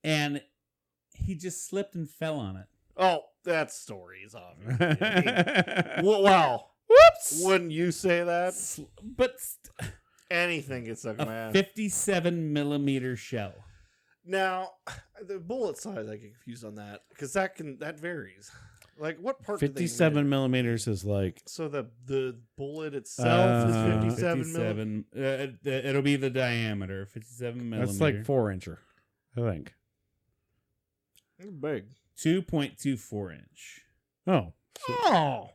And he just slipped and fell on it. Oh, that story is obvious. Wow. Whoops. Wouldn't you say that? But Anything gets stuck in my a ass. 57 millimeter shell. Now, the bullet size, I get confused on that because that varies. Like, what part? 57 millimeters is like. So the bullet itself is 57 millimeters. It'll be the diameter, 57 millimeter. That's like 4-incher, I think. Big. 2.24 inch. Oh. Oh,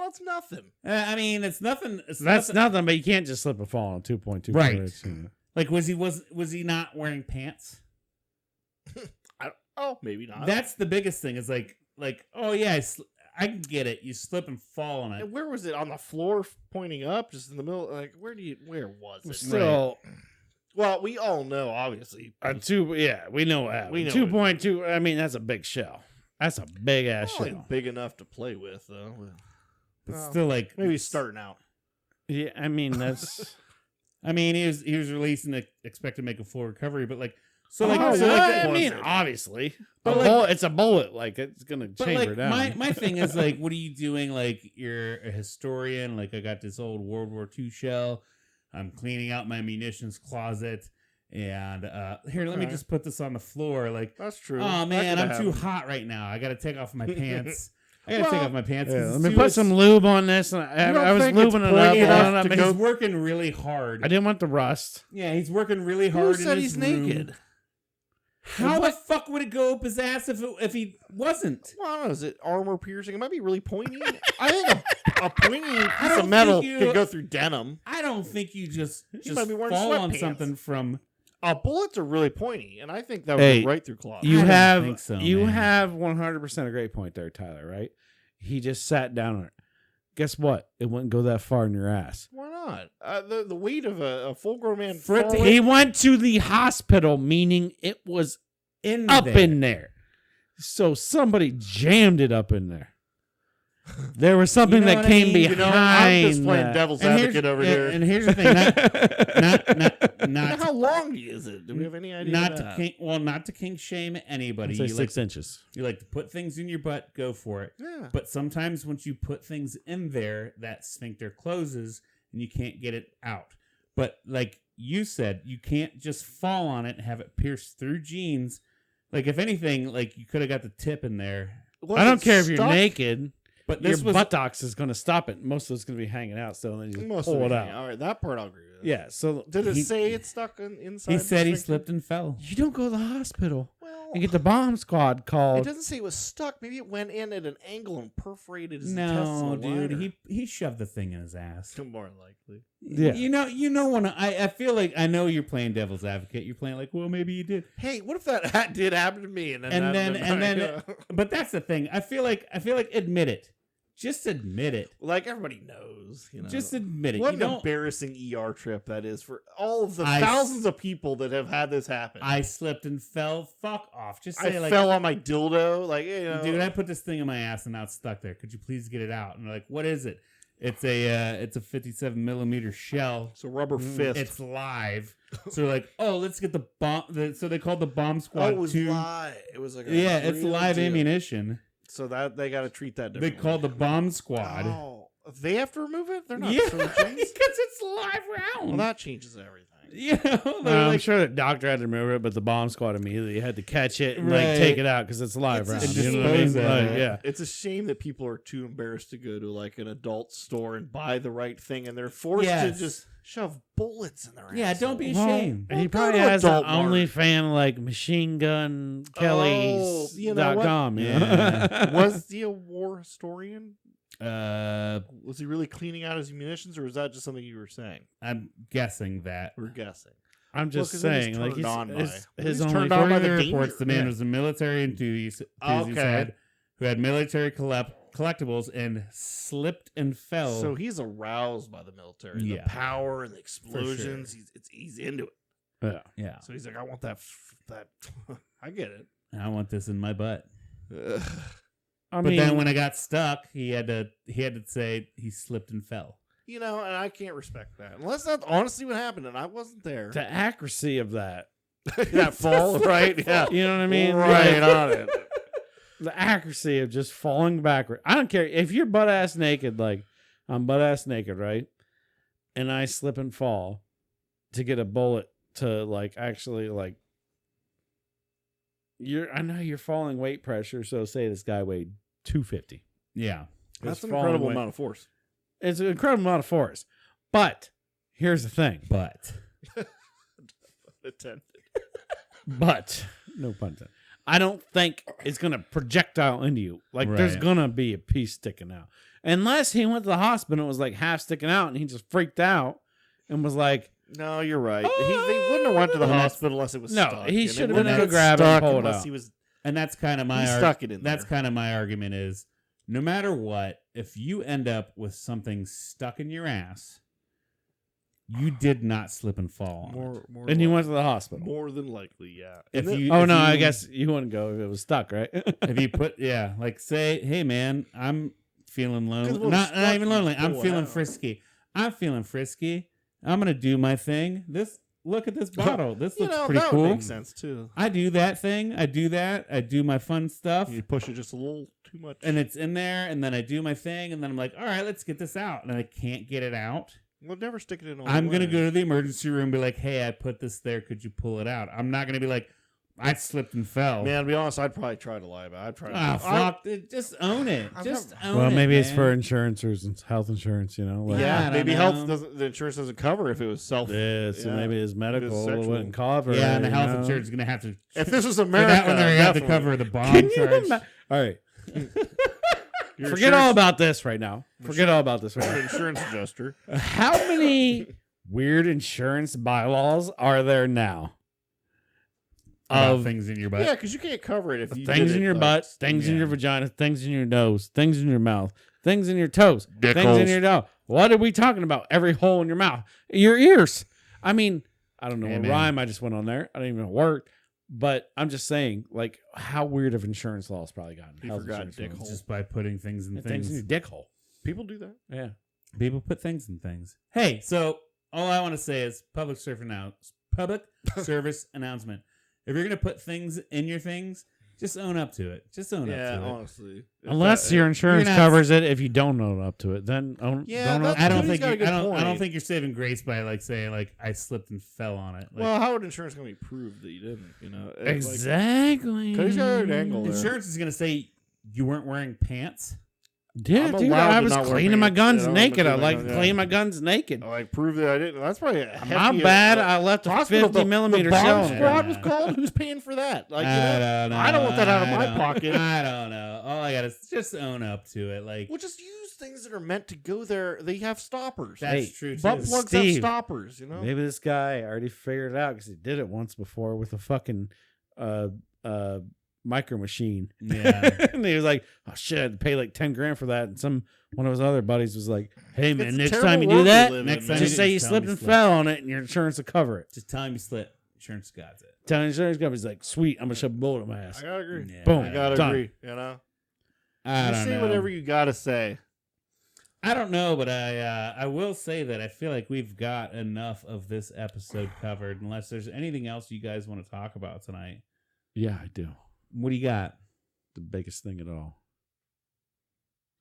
that's nothing. I mean, it's nothing. That's nothing, but you can't just slip and fall on 2.2. Right. Inch, you know. Like, was he not wearing pants? Maybe not. That's the biggest thing. Is like, oh yeah, I can get it. You slip and fall on it. And where was it? On the floor, pointing up, just in the middle. Like, where was it? Still, Well, we all know, obviously. we know that. We know 2.2. I mean, that's a big shell. That's a big ass Only shell. big enough to play with, though. But still, like, Maybe starting out. Yeah, I mean that's. I mean, he was released and expect to make a full recovery, but like, I mean, obviously, But bullet, it's a bullet. Like it's gonna but chamber like, down. my thing is like, what are you doing? Like, you're a historian. Like, I got this old World War II shell. I'm cleaning out my munitions closet, and here, let me just put this on the floor. Like, That's true. oh man, I'm too happen. hot right now. I got to take off my pants. I got to take off my pants. Yeah, 'cause let it's me too put much- some lube on this, and I was think it's lubing it plenty enough up. to But go- he's working really hard. I didn't want the rust. Yeah, he's working really Who hard. said in his he's room. naked? How the fuck would it go up his ass if he wasn't? Well, I don't know. Is it armor piercing? It might be really pointy. I think a pointy piece don't of metal think you- could go through denim. I don't think you just might be wearing fall on sweatpants. something from. Bullets are really pointy, and I think that would Hey, go right through cloth. You I don't have think so, you man. have 100% a great point there, Tyler. Right? He just sat down on it. Guess what? It wouldn't go that far in your ass. Why not? The weight of a full-grown man. For it to falling- He went to the hospital, meaning it was up in there. So somebody jammed it up in there. There was something You know that what I came mean? behind. You know, I'm just playing that. devil's And advocate over here. And here's the thing, Now, not how long is it? Do we have any idea? not of to that? not to kink shame anybody. I'd say You 6 inches. you like to put things in your butt, go for it. Yeah. But sometimes once you put things in there, that sphincter closes and you can't get it out. But like you said, you can't just fall on it and have it pierce through jeans. Like, if anything, like, you could have got the tip in there. Was I don't it care if you're stuck? naked. But Your this was buttocks is going to stop it. Most of it's going to be hanging out still, and then you just Most of pull it it, out. yeah. All right, that part I'll agree with. Yeah. So Did it He- say it's stuck inside? he the said he sphincter? slipped and fell. you don't go to the hospital Well, and get the bomb squad it called. doesn't say it was stuck. Maybe it went in at an angle and perforated his No, intestinal dude, lining. he shoved the thing in his ass. More likely. Yeah. You know when I feel like I know you're playing devil's advocate. You're playing like, well, maybe you did. Hey, what if that did happen to me? But that's the thing. I feel like admit it. Just admit it. like everybody knows, you know. Just admit it. What You an don't. embarrassing ER trip that is for all of the I- thousands of people that have had this happen. I slipped and fell. Fuck off. Just I say like, fell on my dildo, like, you know. dude, I put this thing in my ass and now it's stuck there. Could you please get it out? And they're like, what is it? It's a 57 millimeter shell. It's a rubber fist. It's live. So they're like, oh, let's get the bomb. So they called the bomb oh, squad. it was 2. live. It was like a Yeah, it's real live deal. ammunition. So that they got to treat that They differently. called the bomb squad. Oh, they have to remove it? They're not Yeah, surgeons? because it's live round. Well, that changes everything. You know, they're I'm like, sure the doctor had to remove it, but the bomb squad immediately had to catch it and Right. like take it out because it's live It's a round. shame. You know what I mean? Dispose of Like, it. yeah. It's a shame that people are too embarrassed to go to like an adult store and buy the right thing, and they're forced to Yes. just shove bullets in their yeah, asshole. don't be Well, ashamed. And he Well, go probably to has an Adult Mart. OnlyFans like Machine Gun Oh, you know what? Kelly's.com. Yeah. Was he a war historian? Uh, Was he really cleaning out his munitions, or was that just something you were saying? I'm guessing that. We're guessing. I'm just 'cause then he's saying, like turned on by- his he's only turned on by According to the the danger. reports, the man Yeah. was a military enthusiast Okay. who had military collectibles and slipped and fell. So he's aroused by the military, Yeah. the power and the explosions. He's into it. Yeah. yeah, So he's like, I want that. I get it. I want this in my butt. I But then when I got stuck, he had to say he slipped and fell. And I can't respect that unless that's honestly what happened, and I wasn't there. The accuracy of that. That fall, right? Yeah, You know what I mean? right on it. The accuracy of just falling backward. I don't care if you're butt ass naked, like I'm butt ass naked, right? And I slip and fall to get a bullet to actually I know you're falling weight pressure, so say this guy weighed 250. Yeah. That's an falling incredible weight. amount of force. It's an incredible amount of force. But here's the thing. But But no pun intended. I don't think it's gonna projectile into you. There's Right. gonna be a piece sticking out. Unless he went to the hospital and it was half sticking out and he just freaked out and was like, No, you're right. They wouldn't have went to the hospital unless it was No, stuck. he And should it have been wouldn't able to grab it and stuck pull it unless out. He was and that's kind of my He stuck it in that's there. kind of my argument is no matter what, if you end up with something stuck in your ass, you did not slip and fall. more and he went to the hospital. more than likely, yeah. If And you, Oh if no, you- I guess you wouldn't go if it was stuck, right? if you put say, hey man, I'm feeling lonely. 'Cause we'll Not stuck even you lonely. I'm pull it feeling out. frisky. I'm feeling frisky. I'm gonna do my thing. Look at this bottle. This looks pretty that cool. would make sense too. I do that thing. I do that. I do my fun stuff. You push it just a little too much, And it's in there, and then I do my thing, and then I'm like, all right, let's get this out. And I can't get it out. we'll never stick it in. All I'm the going to way. go to the emergency room and be like, hey, I put this there. Could you pull it out? I'm not going to be like, I slipped and fell. Man, to be honest, I'd probably try to lie about it. I'd try to. Ah, fuck. Just own it. I've Just never- own it. Well, maybe it's man. for insurances and health insurance, you know. Yeah, I don't maybe know. health doesn't. The insurance doesn't cover if it was self. Yeah, so Yeah. maybe his medical sexual. wouldn't cover. Yeah, and the it, health you know? insurance is going to have to. If this was for America, that one, they're going to have to definitely. cover the bomb Can you charge. All right, Your forget all insurance- about this right now. Forget all about this right your now. insurance adjuster. How many weird insurance bylaws are there now? About Of things in your butt. Yeah, because you can't cover it if you things did in it, your like, butt, things in yeah. your vagina, things in your nose, things in your mouth, things in your toes, Dick things in holes. your nose. What are we talking about? Every hole in your mouth, your ears. I mean, I don't know Hey, what man. rhyme I just went on there. I don't even know what worked. But I'm just saying, how weird have insurance laws probably gotten? He Health forgot insurance dick laws. hole. Just by putting things in Things things. in your dick hole. People do that. Yeah. People put things in things. Hey, so all I want to say is public service announcement. If you're going to put things in your things, just own up to it. Just own up Yeah, to it. honestly. If Unless that- your insurance not- covers it, if you don't own up to it, then own. Yeah, don't own that's- I don't Cody's think got a good I don't point. think you're saving grace by saying I slipped and fell on it. well, how would insurance going to be proved that you didn't? You know, It's like- Exactly. Cody's got an angle there. insurance is going to say you weren't wearing pants. Yeah, I'm dude, allowed I to was not wear cleaning my pants, guns you know, naked. I I'm like cleaning my cleaning guns, my guns naked. Like prove that I didn't. That's probably a My hefty, bad. I left a hospital. 50 millimeter the shell bomb in squad it. was called. Who's paying for that? Like, I don't want that out of my don't- pocket. I don't know. All I got to just own up to it. Well, just use things that are meant to go there. They have stoppers. That's Hey, true too. Butt plugs have Steve. stoppers. You know. Maybe this guy already figured it out because he did it once before with a fucking micro machine. Yeah. And he was like, "Oh shit, I had to pay like 10 grand for that." And one of his other buddies was like, "Hey man, It's a next terrible time you world do we that, live in, next man. time just say you tell slipped me and slip. fell on it, and your insurance will cover it." Just tell him you slip. Insurance got it. Tell the insurance company's like, "Sweet, I'm gonna shove a bullet in my ass." I gotta agree. Yeah, Boom. I gotta Done. agree. You know. I Just don't say know. whatever you gotta say. I don't know, but I will say that I feel like we've got enough of this episode covered. Unless there's anything else you guys want to talk about tonight. Yeah, I do. What do you got? The biggest thing at all.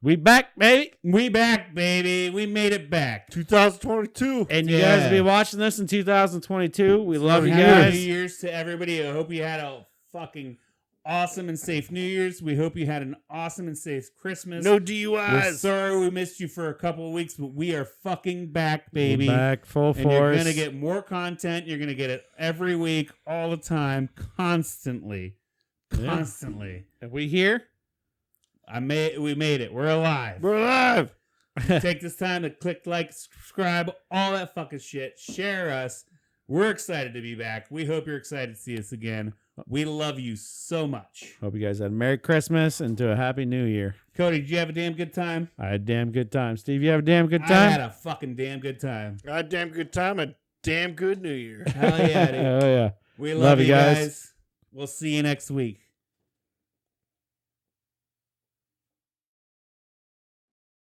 We back, baby. We back, baby. We made it back. 2022. And you Yeah. guys will be watching this in 2022. We love you Happy New guys. Year's to everybody. I hope you had a fucking awesome and safe New Year's. We hope you had an awesome and safe Christmas. No We're DUIs. sorry we missed you for a couple of weeks, but we are fucking back, baby. We're back full And force. you're gonna get more content. You're gonna get it every week, all the time, constantly. Yeah. Constantly. Are we here? We made it. We're alive. We're alive. Take this time to click like, subscribe, all that fucking shit. Share us. We're excited to be back. We hope you're excited to see us again. We love you so much. Hope you guys had a Merry Christmas and to a Happy New Year. Cody, did you have a damn good time? I had a damn good time. Steve, you have a damn good I time? had a fucking damn good time. A damn good time. A damn good New Year. Hell yeah, dude. Oh, yeah. We Love love you you guys. guys. We'll see you next week.